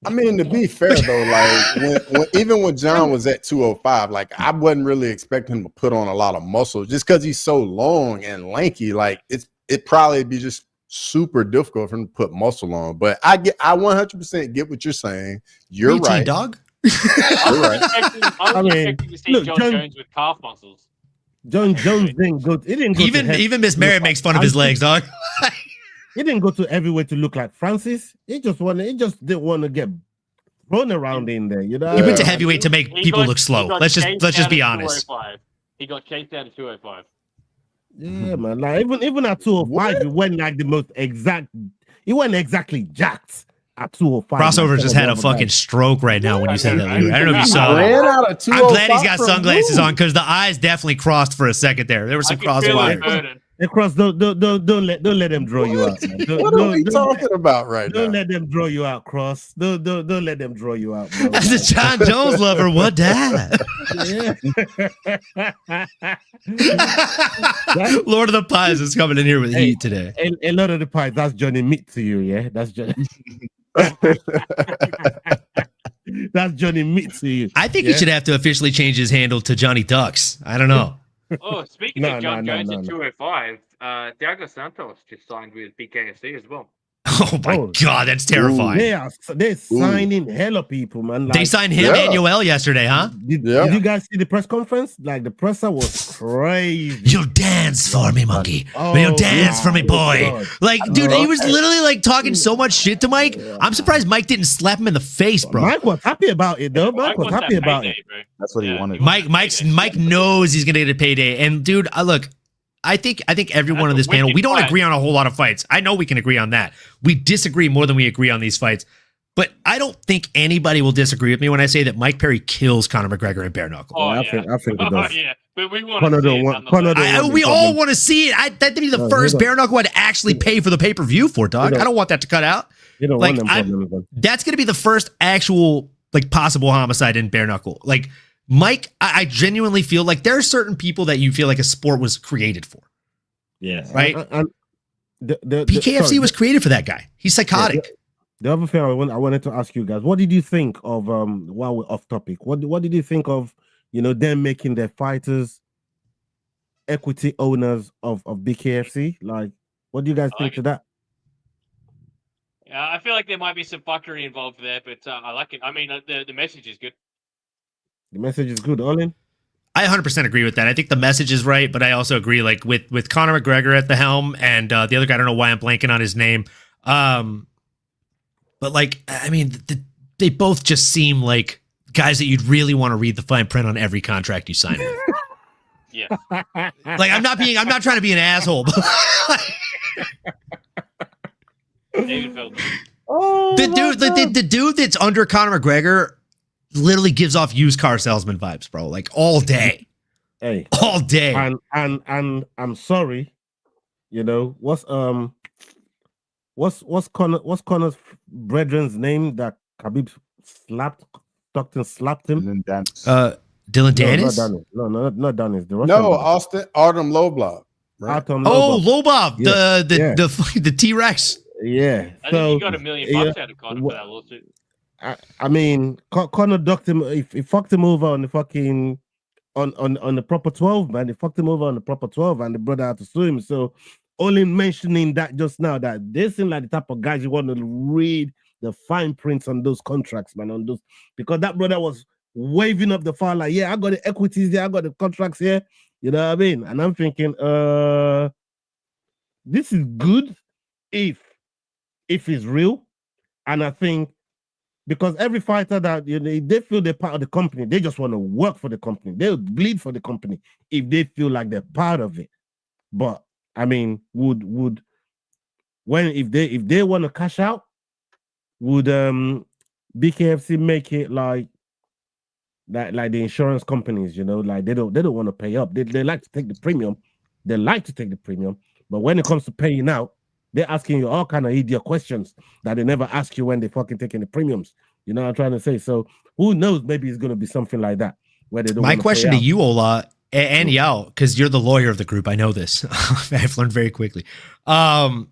I mean, to be fair, though, like even when John was at 205, like I wasn't really expecting him to put on a lot of muscle just because he's so long and lanky. Like it probably be just super difficult for him to put muscle on. But I 100% get what you're saying. You're right, dog. You're right. I was expecting to see John Jones with calf muscles. John Jones didn't go. He didn't go. Even Miss Mary makes fun of his legs, dog. He didn't go to heavyweight to look like Francis. He just didn't want to get thrown around in there. He went to heavyweight to make people look slow. Let's just be honest. He got chased down to 205. Yeah, man. Like even at 205, he went like the most exact. He wasn't exactly jacked at 205. Crossover just had a fucking stroke right now when you said that. I don't know if you saw that. I'm glad he's got sunglasses on because the eyes definitely crossed for a second there. There was some crossfire. Cross, don't let them draw you out. Man. What are we talking about right now? Don't let them draw you out, Cross. Don't let them draw you out. Bro. As a John Jones lover, what that? Lord of the Pies is coming in here with heat today. A lot of the pies. That's Johnny Meat to you, yeah. That's Johnny. That's Johnny Meat to you. I think he should have to officially change his handle to Johnny Ducks. I don't know. Oh, speaking of John Jones at 205, Thiago Santos just signed with BKFC as well. Oh my God, that's terrifying. They're signing hella people, man. They signed him, Manuel, yesterday, huh? Did you guys see the press conference? Like the presser was crazy. You'll dance for me, monkey. You'll dance for me, boy. God. Like, dude, he was literally like talking so much shit to Mike. I'm surprised Mike didn't slap him in the face, bro. Mike was happy about it, though. Mike was happy about it. Bro. That's what he wanted. Mike knows he's gonna get a payday. And dude, look, I think everyone on this panel, we don't agree on a whole lot of fights. I know we can agree on that. We disagree more than we agree on these fights. But I don't think anybody will disagree with me when I say that Mike Perry kills Conor McGregor in bare knuckle. Oh, I think it does. Yeah. But we want to see it. We all want to see it. That'd be the first bare knuckle I'd actually pay for the pay-per-view for, dog. I don't want that to cut out. You don't like, want them problems. That's going to be the first actual like possible homicide in bare knuckle. Like Mike, I genuinely feel like there are certain people that you feel like a sport was created for. Yeah. Right? BKFC was created for that guy. He's psychotic. The other thing I wanted to ask you guys, what did you think of while we're off topic? What did you think of, them making their fighters equity owners of BKFC? Like, what do you guys think to that? Yeah, I feel like there might be some fuckery involved there, but I like it. I mean, the message is good. The message is good, Olin. I 100% agree with that. I think the message is right, but I also agree, like with Conor McGregor at the helm and the other guy, I don't know why I'm blanking on his name. But like, I mean, they both just seem like guys that you'd really want to read the fine print on every contract you sign with. Yeah. Like, I'm not trying to be an asshole, but David Feldman. The dude that's under Conor McGregor literally gives off used car salesman vibes, bro. Like all day. Hey. All day. And I'm sorry. What's Conor's brethren's name that Khabib Stockton slapped him? Dylan Dennis? No, not Dennis. Artem Lobov. Right? Lobov, the T-Rex. Yeah. I think he got $1 million out of Conor for that lawsuit. I mean, Conor ducked him. He fucked him over on the fucking on the proper 12, man. He fucked him over on the proper 12, and the brother had to sue him. So, only mentioning that just now, that they seem like the type of guys you want to read the fine prints on those contracts, man. On those, because that brother was waving up the file like, yeah, I got the equities here, I got the contracts here. You know what I mean? And I'm thinking, this is good if it's real, and I think. Because every fighter that they feel they're part of the company, they just want to work for the company. They'll bleed for the company if they feel like they're part of it. But I mean, if they want to cash out, would BKFC make it like the insurance companies? Like they don't want to pay up. They like to take the premium. They like to take the premium, but when it comes to paying out, they're asking you all kind of idiot questions that they never ask you when they fucking taking the premiums. You know what I'm trying to say? So who knows? Maybe it's going to be something like that where they don't. My question to you, Ola, and Yao, because you're the lawyer of the group, I know this. I've learned very quickly. In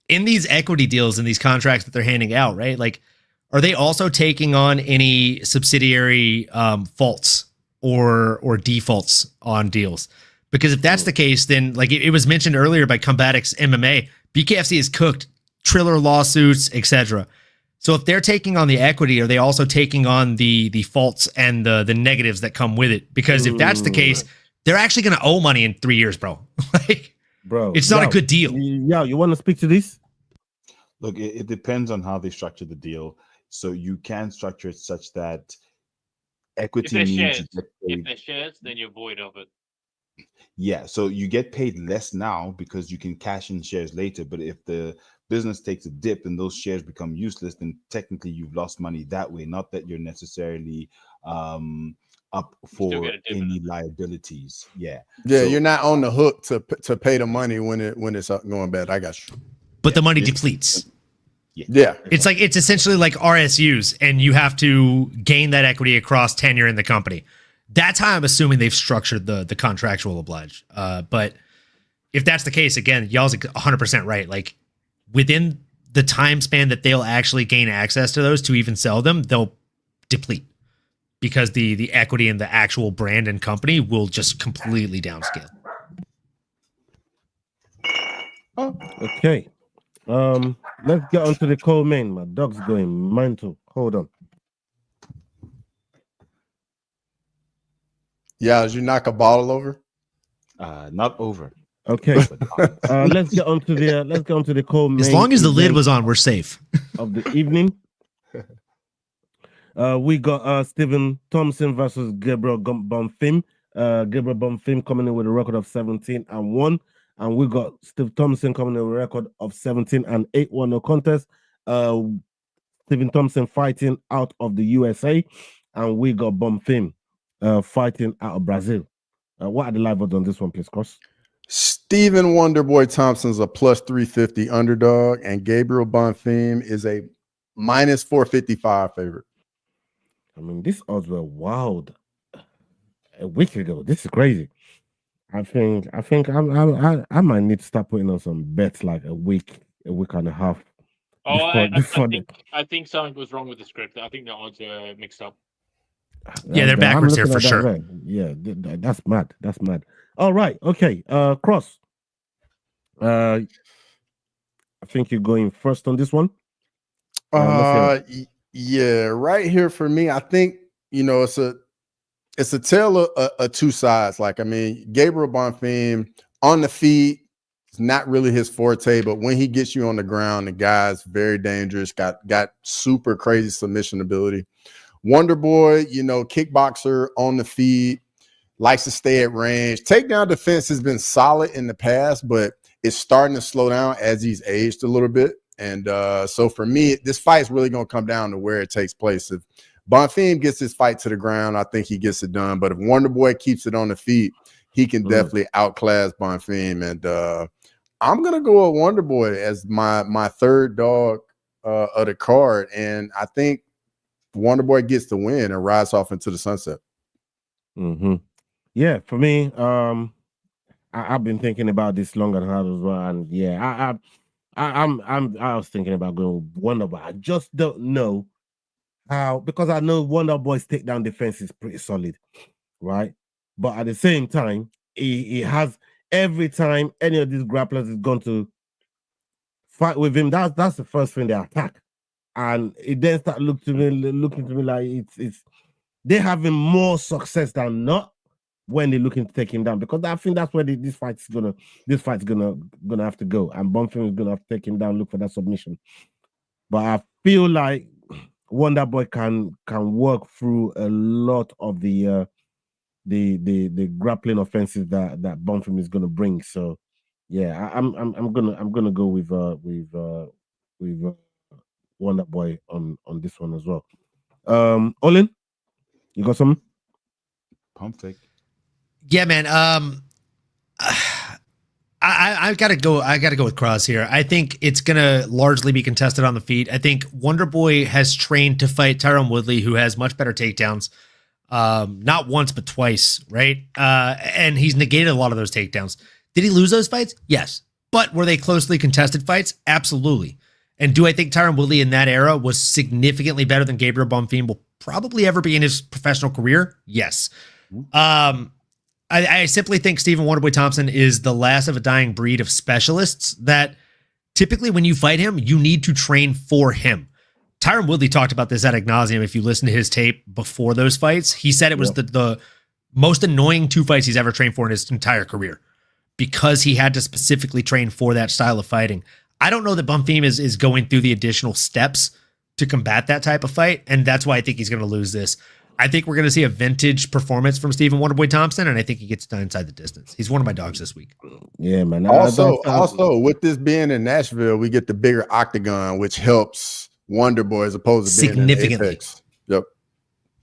these equity deals and these contracts that they're handing out, right? Like, are they also taking on any subsidiary faults or defaults on deals? Because if that's the case, then like it was mentioned earlier by Combatics MMA, BKFC has cooked Triller lawsuits, etc. So if they're taking on the equity, are they also taking on the faults and the negatives that come with it? Because if that's the case, they're actually going to owe money in 3 years, bro. Bro, it's not a good deal. Yeah, you want to speak to this? Look, it depends on how they structure the deal. So you can structure it such that equity means if they're shares, then you're void of it. Yeah, so you get paid less now because you can cash in shares later. But if the business takes a dip and those shares become useless, then technically you've lost money that way. Not that you're necessarily up for any liabilities. Yeah, so, you're not on the hook to pay the money when it's going bad. I got you. But the money depletes. Yeah, it's essentially like RSUs, and you have to gain that equity across tenure in the company. That's how I'm assuming they've structured the contractual oblige. But if that's the case, again, y'all's 100% right. Like within the time span that they'll actually gain access to those to even sell them, they'll deplete because the equity in the actual brand and company will just completely downscale. Okay. Let's get on to the co-main. My dog's going mental. Hold on. Yeah, did you knock a bottle over? Not over. Okay. Let's get on to the co-main. As long as the lid was on, we're safe. Of the evening. We got Stephen Thompson versus Gabriel Bonfim. Gabriel Bonfim coming in with a record of 17-1. And we got Steve Thompson coming in with a record of 17-8, won no contest. Stephen Thompson fighting out of the USA, and we got Bonfim fighting out of Brazil. What are the live odds on this one, please, Cross? Stephen Wonderboy Thompson's a plus 350 underdog, and Gabriel Bonfim is a minus 455 favorite. I mean, these odds were wild a week ago. This is crazy. I think I might need to start putting on some bets like a week and a half. Oh, I think something was wrong with the script. I think the odds are mixed up. Yeah, they're backwards here for sure. Right. Yeah, that's mad. That's mad. All right. Okay. Cross. I think you're going first on this one. Yeah, right here for me. I think it's a tale of two sides. Like, I mean, Gabriel Bonfim on the feet is not really his forte, but when he gets you on the ground, the guy's very dangerous. Got super crazy submission ability. Wonder Boy, kickboxer on the feet, likes to stay at range. Takedown defense has been solid in the past, but it's starting to slow down as he's aged a little bit. And so for me, this fight's really going to come down to where it takes place. If Bonfim gets his fight to the ground, I think he gets it done. But if Wonder Boy keeps it on the feet, he can definitely outclass Bonfim. And I'm going to go with Wonder Boy as my third dog of the card. And I think Wonder Boy gets the win and rides off into the sunset. Mm-hmm. Yeah, for me, I've been thinking about this long and hard as well. And yeah, I was thinking about going with Wonder Boy. I just don't know how, because I know Wonder Boy's takedown defense is pretty solid, right? But at the same time, he has, every time any of these grapplers is going to fight with him, that's the first thing they attack. And it then start looking to me like it's they're having more success than not when they're looking to take him down, because I think that's where this fight's gonna have to go, and Bonfim is gonna have to take him down, look for that submission. But I feel like Wonder Boy can work through a lot of the grappling offenses that Bonfim is gonna bring. So yeah, I'm gonna go with Wonder Boy on this one as well. Olin, you got something? Pump fake. Yeah, man. I gotta go. I gotta go with Cross here. I think it's gonna largely be contested on the feet. I think Wonder Boy has trained to fight Tyron Woodley, who has much better takedowns. Not once but twice, right? And he's negated a lot of those takedowns. Did he lose those fights? Yes. But were they closely contested fights? Absolutely. And do I think Tyron Woodley in that era was significantly better than Gabriel Bonfim will probably ever be in his professional career? Yes. I simply think Stephen Wonderboy Thompson is the last of a dying breed of specialists that typically when you fight him, you need to train for him. Tyron Woodley talked about this ad nauseum. If you listen to his tape before those fights, he said it was the most annoying 2 fights he's ever trained for in his entire career because he had to specifically train for that style of fighting. I don't know that Bonfim is going through the additional steps to combat that type of fight, and that's why I think he's going to lose this. I think we're going to see a vintage performance from Stephen Wonderboy Thompson, and I think he gets done inside the distance. He's one of my dogs this week. Yeah, man. Also, with this being in Nashville, we get the bigger octagon, which helps Wonderboy as opposed to being significantly. In Apex. Yep.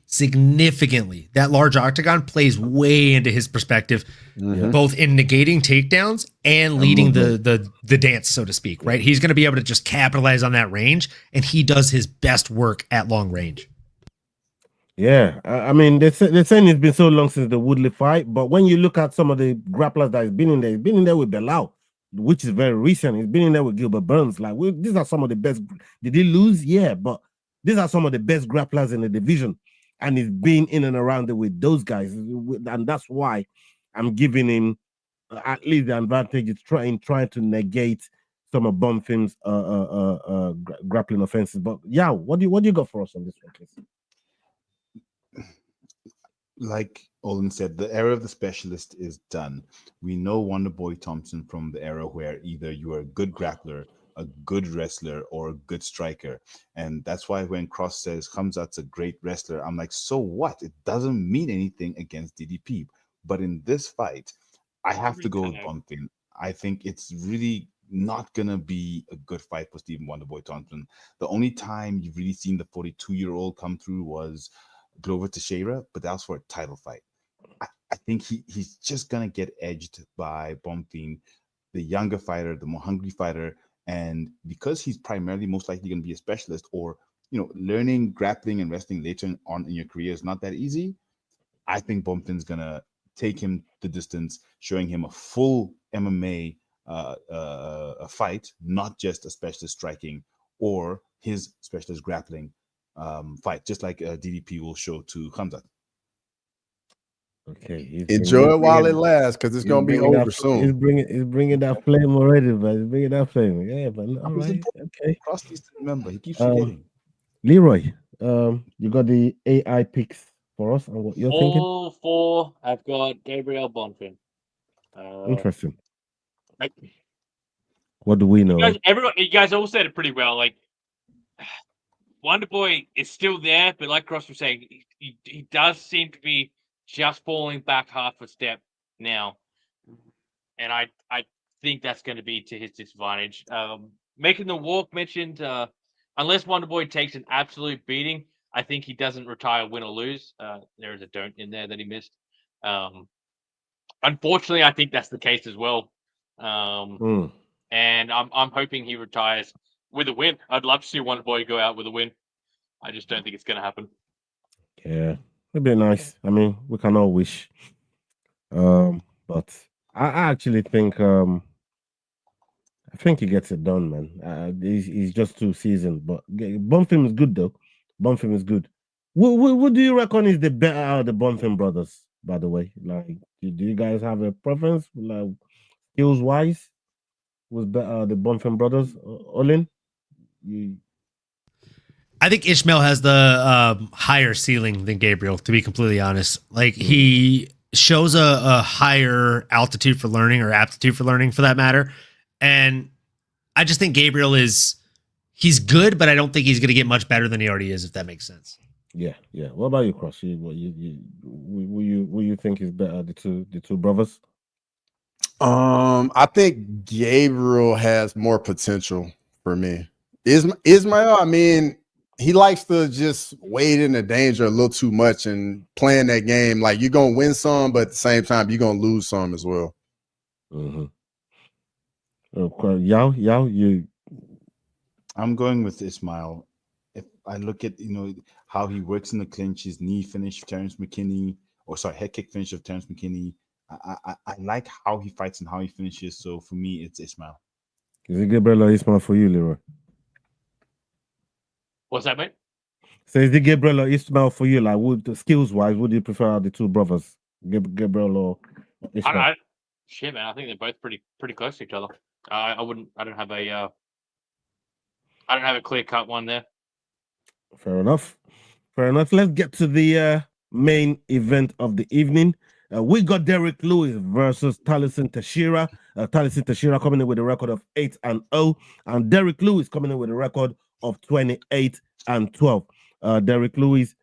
Significantly. That large octagon plays way into his perspective, both in negating takedowns and leading the dance, so to speak, right? He's going to be able to just capitalize on that range, and he does his best work at long range. Yeah, I mean, they're saying it's been so long since the Woodley fight, but when you look at some of the grapplers that he's been in there with Belal, which is very recent. He's been in there with Gilbert Burns. Like, these are some of the best. Did he lose? Yeah, but These are some of the best grapplers in the division, and he's been in and around it with those guys, and that's why I'm giving him at least the advantage. It's trying to negate some of Bonfim's grappling offenses. But yeah, what do you got for us on this one, please? Like Olin said, the era of the specialist is done. We know Wonderboy Thompson from the era where either you are a good grappler, a good wrestler, or a good striker. And that's why when Cross says Khamzat's a great wrestler, I'm like, so what? It doesn't mean anything against DDP. But in this fight, I have to go with Bonfim. I think it's really not going to be a good fight for Stephen Wonderboy Thompson. The only time you've really seen the 42-year-old come through was Glover Teixeira, but that was for a title fight. I think he's just going to get edged by Bonfim, the younger fighter, the more hungry fighter. And because he's primarily most likely going to be a specialist, or, learning grappling and wrestling later on in your career is not that easy, I think Bonfim's going to take him the distance, showing him a full MMA a fight, not just a specialist striking or his specialist grappling fight, just like DDP will show to Khamzat. Okay, enjoy it while it lasts, because it's gonna be over soon. He's bringing that flame already, but he's bringing that flame. Yeah, but all right, okay. Cross needs to remember, he keeps forgetting. Leroy, you got the AI picks for us and what you're thinking? All four. I've got Gabriel Bonfim. Interesting. What do we know? You guys all said it pretty well. Like, Wonderboy is still there, but like Cross was saying, he does seem to be just falling back half a step now, and I think that's going to be to his disadvantage. Making the walk mentioned, unless Wonderboy takes an absolute beating, I think he doesn't retire, win or lose. There is a don't in there that he missed. Unfortunately, I think that's the case as well. And I'm hoping he retires with a win. I'd love to see Wonderboy go out with a win. I just don't think it's going to happen. Yeah, it'd be nice. I mean, we can all wish. But I actually think he gets it done, man. He's just too seasoned. But Bonfim is good, though. Bonfim is good. What do you reckon is the better out of the Bonfim brothers, by the way? Like, do you guys have a preference, like, skills-wise? Was better the Bonfim brothers? Olin? I think Ishmael has the higher ceiling than Gabriel, to be completely honest. Like, he shows a higher altitude for learning, or aptitude for learning for that matter. And I just think Gabriel he's good, but I don't think he's going to get much better than he already is, if that makes sense. Yeah. What about you, Cross? What you think is better, the two brothers? I think Gabriel has more potential for me. Ismail, I mean, he likes to just wade into danger a little too much and playing that game. Like, you're gonna win some, but at the same time, you're gonna lose some as well. Yao, you. I'm going with Ismail. If I look at how he works in the clinch, his knee finish of Terrence McKinney, head kick finish of Terrence McKinney. I like how he fights and how he finishes. So for me, it's Ismail. Is it Gabriel or Ismail for you, Leroy? What's that, mate? So is it Gabriel or Ismail for you? Like, skills-wise, would you prefer the two brothers, Gabriel or Ismail? Shit, man, I think they're both pretty close to each other. I don't have a clear-cut one there. Fair enough. Let's get to the main event of the evening. We got Derrick Lewis versus Tallison Teixeira. Tallison Teixeira coming in with a record of 8-0, and Derrick Lewis coming in with a record of 28-12. Derrick Lewis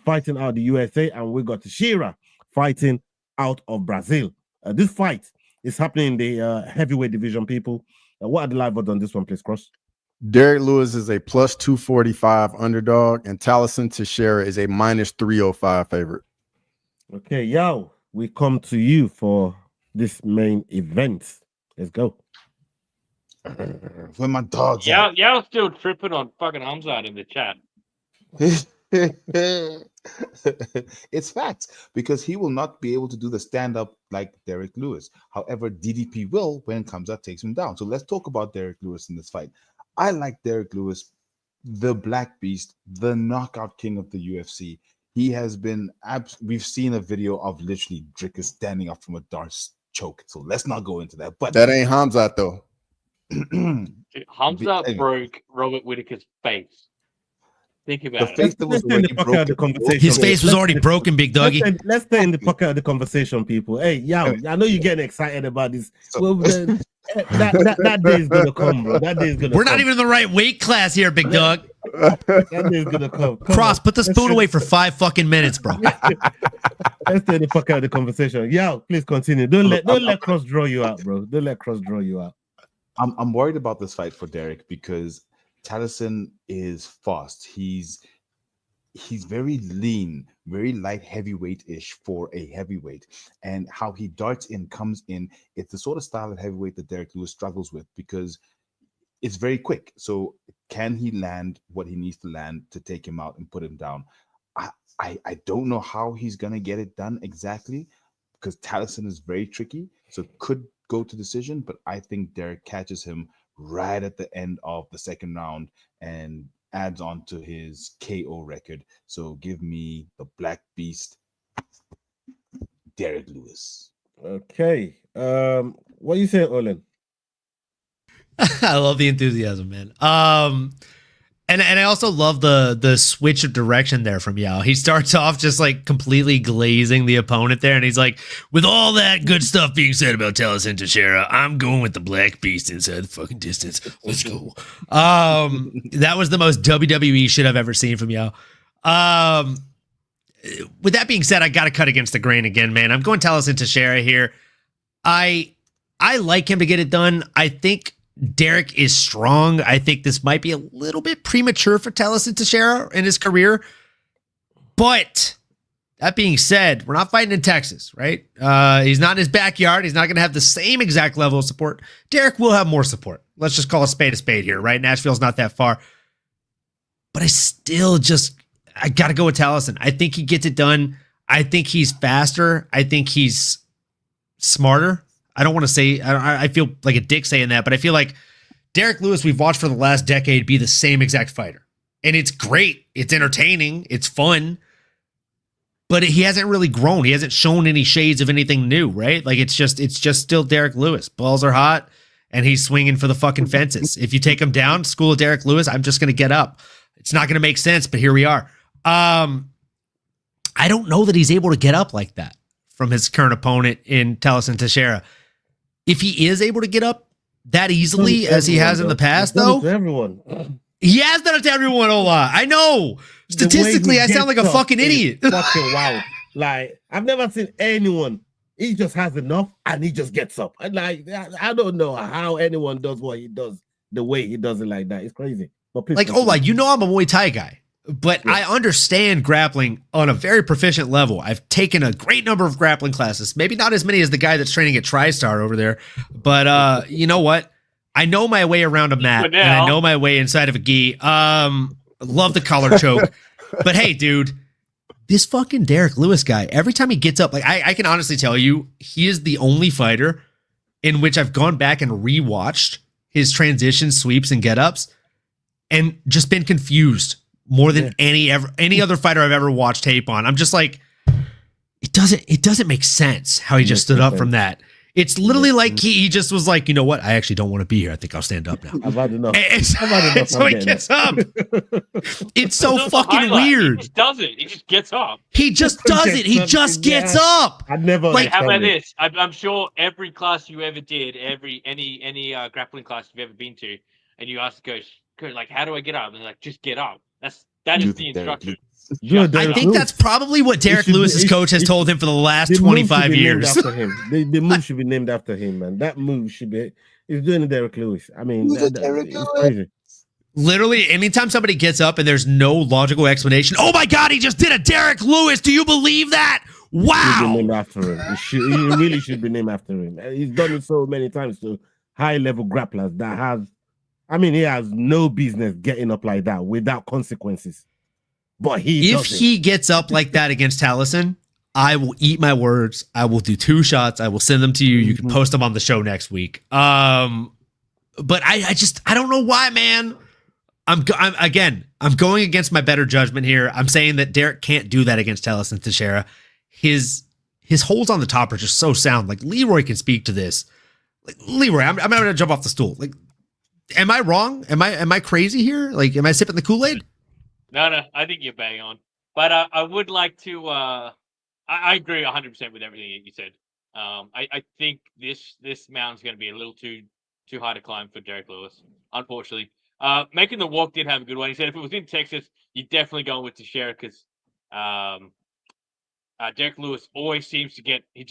fighting out of the USA, and we got Teixeira fighting out of Brazil. This fight is happening in the heavyweight division, people. What are the live odds on this one, please, Cross? Derrick Lewis is a plus 245 underdog, and Tallison Teixeira is a minus 305 favorite. Okay, Yao, we come to you for this main event. Let's go. Where my dogs? Yao's still tripping on fucking Hamzat in the chat. It's facts, because he will not be able to do the stand-up like Derrick Lewis. However, DDP will when Khamzat takes him down. So let's talk about Derrick Lewis in this fight. I like Derrick Lewis the Black Beast, the knockout king of the UFC. He has been. We've seen a video of literally Dricker standing up from a Darce choke. So let's not go into that. But that ain't Hamzat though. Hamzat broke Robert Whittaker's face. Think about it. Face that was already broken. His face was already broken, big doggy. Let's stay in the pocket of the conversation, people. Hey, I know you're getting excited about this. Well, that day is gonna come, bro. That day is gonna. We're not even in the right weight class here, big dog. That day is gonna come. Cross, put the spoon away for 5 fucking minutes, bro. Let's stay in the pocket of the conversation. Yo, please continue. Don't let Cross draw you out, bro. Don't let Cross draw you out. I'm worried about this fight for Derrick because Tallison is fast. He's very lean, very light heavyweight-ish for a heavyweight. And how he darts in, comes in, it's the sort of style of heavyweight that Derrick Lewis struggles with because it's very quick. So can he land what he needs to land to take him out and put him down? I don't know how he's going to get it done exactly because Tallison is very tricky. So it could go to decision, but I think Derrick catches him right at the end of the second round and adds on to his KO record. So give me the Black Beast, Derrick Lewis. Okay. What you saying, Olin? I love the enthusiasm, man. And I also love the switch of direction there from Yao. He starts off just like completely glazing the opponent there, and he's like, with all that good stuff being said about Tallison Teixeira, I'm going with the Black Beast inside the fucking distance. Let's go. That was the most WWE shit I've ever seen from Yao. With that being said, I got to cut against the grain again, man. I'm going Tallison Teixeira here. I like him to get it done. I think Derrick is strong. I think this might be a little bit premature for Tallison Teixeira in his career. But that being said, we're not fighting in Texas, right? He's not in his backyard. He's not going to have the same exact level of support. Derrick will have more support. Let's just call a spade here, right? Nashville's not that far. But I got to go with Tallison. I think he gets it done. I think he's faster. I think he's smarter. I don't want to say, I feel like a dick saying that, but I feel like Derrick Lewis, we've watched for the last decade be the same exact fighter. And it's great. It's entertaining. It's fun. But he hasn't really grown. He hasn't shown any shades of anything new, right? Like it's just still Derrick Lewis. Balls are hot and he's swinging for the fucking fences. If you take him down, school of Derrick Lewis, I'm just going to get up. It's not going to make sense, but here we are. I don't know that he's able to get up like that from his current opponent in Tallison Teixeira. If he is able to get up that easily as he has in the past, though, he has done it to everyone a lot. I know. Statistically, I sound like a fucking idiot. Fucking wow. Like, I've never seen anyone. He just has enough and he just gets up. And like, I don't know how anyone does what he does the way he does it like that. It's crazy. But please, like, I'm a Muay Thai guy. But I understand grappling on a very proficient level. I've taken a great number of grappling classes. Maybe not as many as the guy that's training at TriStar over there. But you know what? I know my way around a mat. And I know my way inside of a gi. Love the collar choke. But hey, dude, this fucking Derrick Lewis guy, every time he gets up, like I can honestly tell you, he is the only fighter in which I've gone back and rewatched his transitions, sweeps, and get-ups and just been confused more than any other fighter I've ever watched tape on. I'm just like, it doesn't make sense how he just stood up from that. It's literally like he just was like, you know what? I actually don't want to be here. I think I'll stand up now. I've had enough. So he gets up. It's so fucking weird. He just does it. He just gets up. He just does it. He just gets up. I never like. How about this? I'm sure every class you ever did, any grappling class you've ever been to, and you ask the coach, like, how do I get up? And they're like, just get up. That is the instruction. I think that's probably what Derrick Lewis's coach has told him for the last 25 years. The move should be named after him, man. That move should be. He's doing it, Derrick Lewis. I mean, it's crazy. Literally, anytime somebody gets up and there's no logical explanation, oh my God, he just did a Derrick Lewis. Do you believe that? Wow. He should be named after him. He really should be named after him. He's done it so many times to high-level grapplers that has. I mean, he has no business getting up like that without consequences. But if he gets up like that against Tallison, I will eat my words. I will do 2 shots. I will send them to you. You can post them on the show next week. But I don't know why, man. I'm going against my better judgment here. I'm saying that Derrick can't do that against Tallison Teixeira. His holds on the top are just so sound. Like Leroy can speak to this. Like Leroy, I'm going to jump off the stool. Like, am I wrong? Am I crazy here? Like, am I sipping the Kool-Aid? No, I think you're bang on. But I would like to. I agree 100% with everything that you said. I think this mountain's going to be a little too high to climb for Derrick Lewis, unfortunately. Making the walk did have a good one. He said if it was in Texas, you'd definitely go with Teixeira because Derrick Lewis always seems to he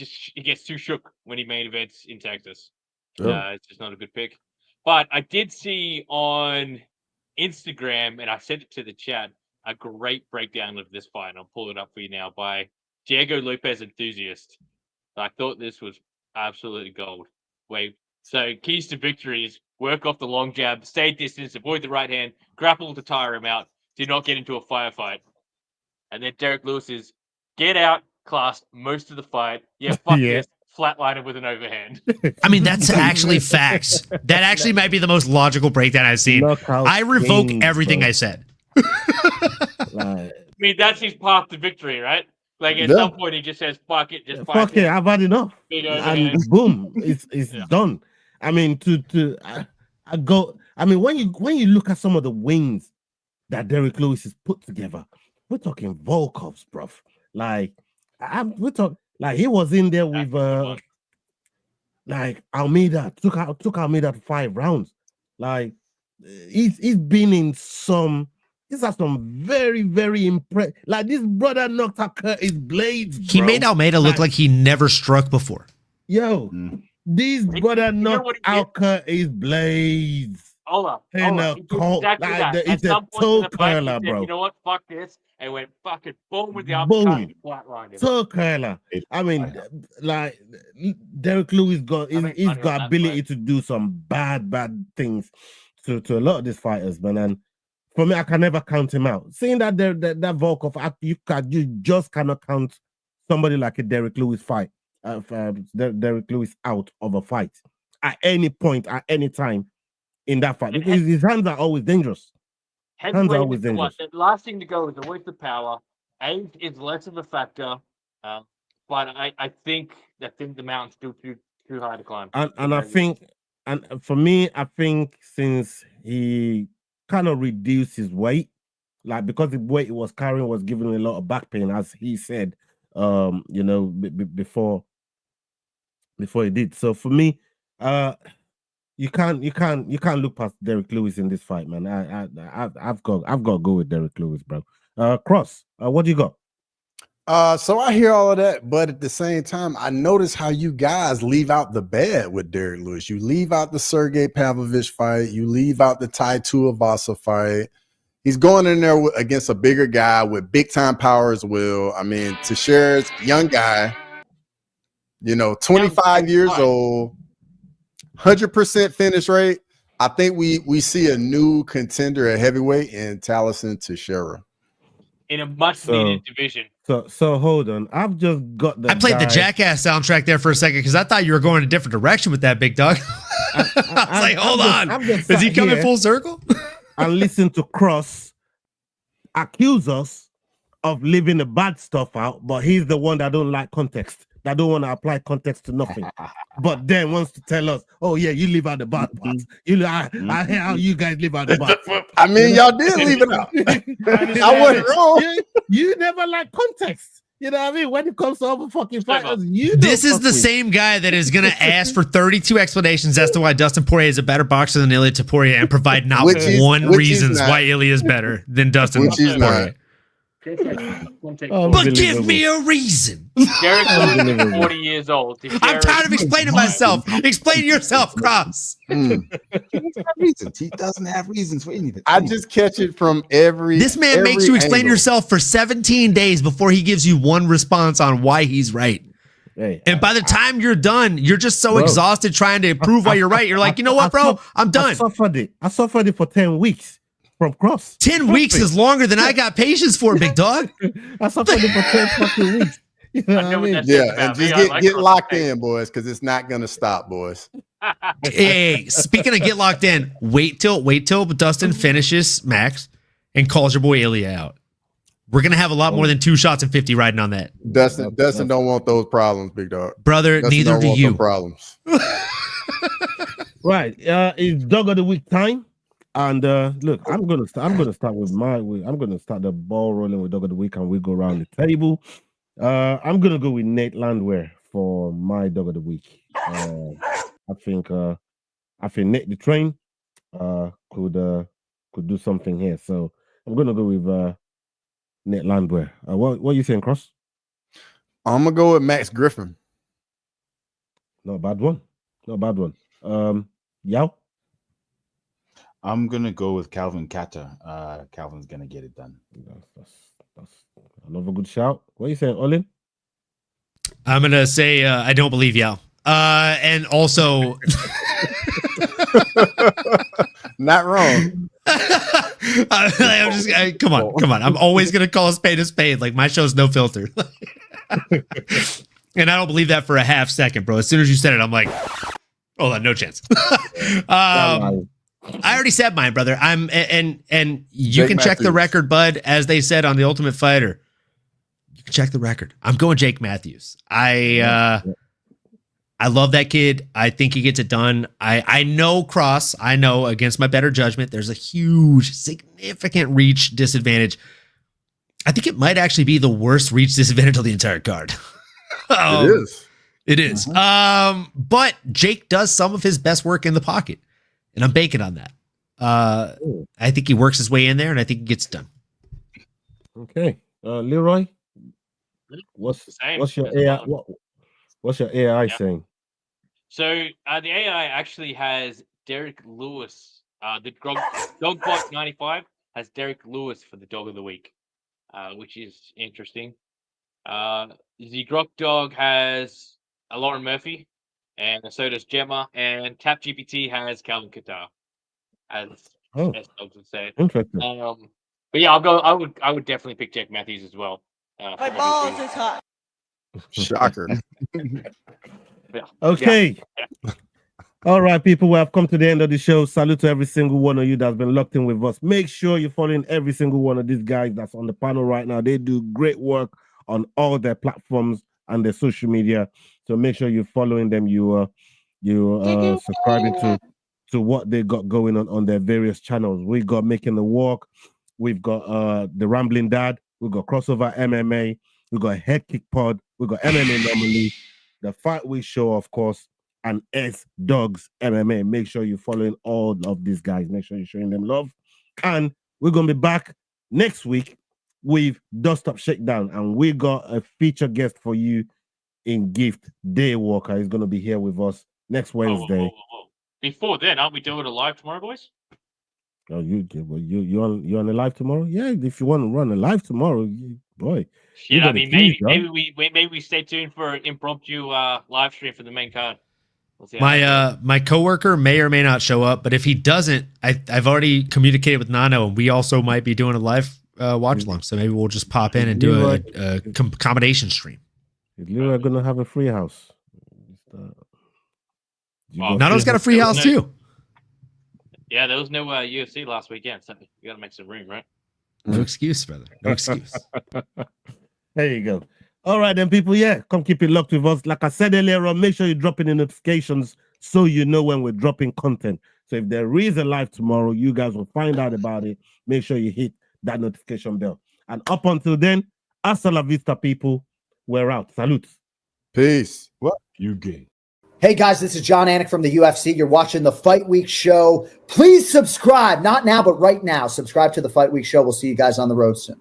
gets too shook when he main events in Texas. It's just not a good pick. But I did see on Instagram, and I sent it to the chat, a great breakdown of this fight. And I'll pull it up for you now by Diego Lopez Enthusiast. I thought this was absolutely gold. So keys to victory is work off the long jab, stay distance, avoid the right hand, grapple to tire him out, do not get into a firefight. And then Derrick Lewis is get out, class most of the fight. Yeah, fuck this. Flatliner with an overhand. I mean, that's actually facts. That actually might be the most logical breakdown I've seen. I revoke everything I said. I mean, that's his path to victory, right? Like at some point he just says, fuck it, just fuck it, I've had enough. And boom, it's done. I mean, I go. I mean, when you look at some of the wins that Derrick Lewis has put together, we're talking Volkovs, bruv. Like, we're talking like he was in there with like Almeida took Almeida to 5 rounds. Like, he's been in some. These are some very, very impressive. Like this brother knocked out his blades. Bro. He made Almeida look like he never struck before. Yo, this brother knocked out his blades. Hold up. Exactly that. It's a toe curler, bro. You know what? Fuck this. And went fucking boom with the uppercut. Toe curler. I mean, like Derrick Lewis he's got ability to do some bad things to a lot of these fighters, man. And for me, I can never count him out. Seeing that that Volkov, you just cannot count somebody like a Derrick Lewis fight, Derrick Lewis out of a fight at any point, at any time in that fight. Because his hands are always dangerous. Hands are always dangerous. The last thing to go is always the power. Age is less of a factor, but I think the mountain's still too high to climb. And I think, and for me, I think since he kind of reduce his weight, like because the weight he was carrying was giving him a lot of back pain, as he said, before he did. So for me, you can't look past Derrick Lewis in this fight, man. I've got to go with Derrick Lewis, bro. Cross, what do you got? So I hear all of that, but at the same time, I notice how you guys leave out the bad with Derrick Lewis. You leave out the Sergey Pavlovich fight. You leave out the Tai Tuivasa fight. He's going in there against a bigger guy with big time power as well. I mean, Teixeira's young guy, 25 years old, 100% finish rate. I think we see a new contender at heavyweight in Tallison Teixeira. In a much needed division. So hold on. I've just got the. I played the Jackass soundtrack there for a second because I thought you were going a different direction with that, big dog. I was like, hold on. Is he coming full circle? And listen to Cross accuse us of leaving the bad stuff out, but he's the one that don't like context. That don't want to apply context to nothing. But then wants to tell us, oh yeah, you leave out the bad parts. I hear how you guys leave out the bad parts. I mean, y'all did leave it out. I wasn't wrong. You never like context. You know what I mean? When it comes to other fucking fighters, this is the same guy that is going to ask for 32 explanations as to why Dustin Poirier is a better boxer than Ilia Topuria and provide not one reasons why Ilia is better than Dustin Poirier. But give me a reason. Derrick Lewis is 40 years old. I'm tired of explaining myself. Explain yourself, Cross. He doesn't have reasons for anything. I just catch it from every. This man makes you explain yourself for 17 days before he gives you one response on why he's right. Hey, and by the time you're done, you're just so exhausted trying to prove why you're right. You're like, you know what, bro? I'm done. I suffered it for 10 weeks. From Cross. 10 weeks is longer than I got patience for, big dog. I suffered it for 10 fucking weeks. You know what I mean? Yeah, and just get locked in, boys, because it's not gonna stop, boys. Hey, speaking of get locked in, wait till Dustin finishes Max and calls your boy Ilya out. We're gonna have a lot more than 2 shots and 50 riding on that. Dustin don't want those problems, big dog. Brother, Dustin neither don't do want you. those problems. Right. It's dog of the week time. And look, I'm gonna start the ball rolling with dog of the week, and we go around the table. I'm gonna go with Nate Landwehr for my dog of the week. I think Nate the Train could do something here. So I'm gonna go with Nate Landwehr. What are you saying, Cross? I'm gonna go with Max Griffin. Not a bad one. Yao? I'm gonna go with Calvin Cater. Calvin's gonna get it done. That's another good shout. What are you saying, Olin? I'm gonna say I don't believe Yao. And also Not wrong. Come on. I'm always gonna call a spade. Like, my show's no filter. And I don't believe that for a half second, bro. As soon as you said it, I'm like, hold on, no chance. I already said mine, brother. And you Jake can check the Matthews. record, bud, as they said on The Ultimate Fighter. You can check the record. I'm going Jake Matthews. I love that kid. I think he gets it done. I know Cross. I know, against my better judgment, there's a huge, significant reach disadvantage. I think it might actually be the worst reach disadvantage of the entire card. It is. It is. But Jake does some of his best work in the pocket, and I'm banking on that. I think he works his way in there, and I think he gets it done. Okay, Leroy, what's your AI? What's your AI saying? So the AI actually has Derrick Lewis. The Dogbot 95 has Derrick Lewis for the dog of the week, which is interesting. The Grok Dog has Lauren Murphy, and so does Gemma, and Tap GPT has Calvin Qatar, as dogs would say. Interesting. But yeah, I would definitely pick Jack Matthews as well. My balls is hot. Shocker. Yeah. Okay. Yeah. All right, people, we have come to the end of the show. Salute to every single one of you that's been locked in with us. Make sure you're following every single one of these guys that's on the panel right now. They do great work on all their platforms and their social media. So make sure you're following them. You subscribing to what they got going on their various channels. We got Making the Walk. We've got the Rambling Dad. We've got Crossover MMA. We've got Head Kick Pod. We've got MMA Normally. The Fight Week Show, of course, and S Dogs MMA. Make sure you're following all of these guys. Make sure you're showing them love. And we're going to be back next week with Dust Up Shakedown. And we got a feature guest for you in gift. Day Walker is going to be here with us next Wednesday. Whoa. Before then, aren't we doing a live tomorrow, boys? Oh, you on the live tomorrow? Yeah, if you want to run a live tomorrow, boy. Yeah, I mean, maybe we stay tuned for an impromptu live stream for the main card. We'll see My coworker may or may not show up, but if he doesn't, I've already communicated with Nano, and we also might be doing a live watch along. So maybe we'll just pop in and do a combination stream. Is Leroy gonna have a free house? Nano's got a free house too. Yeah, there was no UFC last weekend, so you got to make some room, right? No excuse, brother. No excuse. There you go. All right, then, people. Yeah, come keep it locked with us. Like I said earlier on, make sure you drop in the notifications so you know when we're dropping content. So if there is a live tomorrow, you guys will find out about it. Make sure you hit that notification bell. And up until then, hasta la vista, people. We're out. Salute. Peace. What? You gay. Hey guys, this is John Anik from the UFC. You're watching the Fight Week Show. Please subscribe. Not now, but right now. Subscribe to the Fight Week Show. We'll see you guys on the road soon.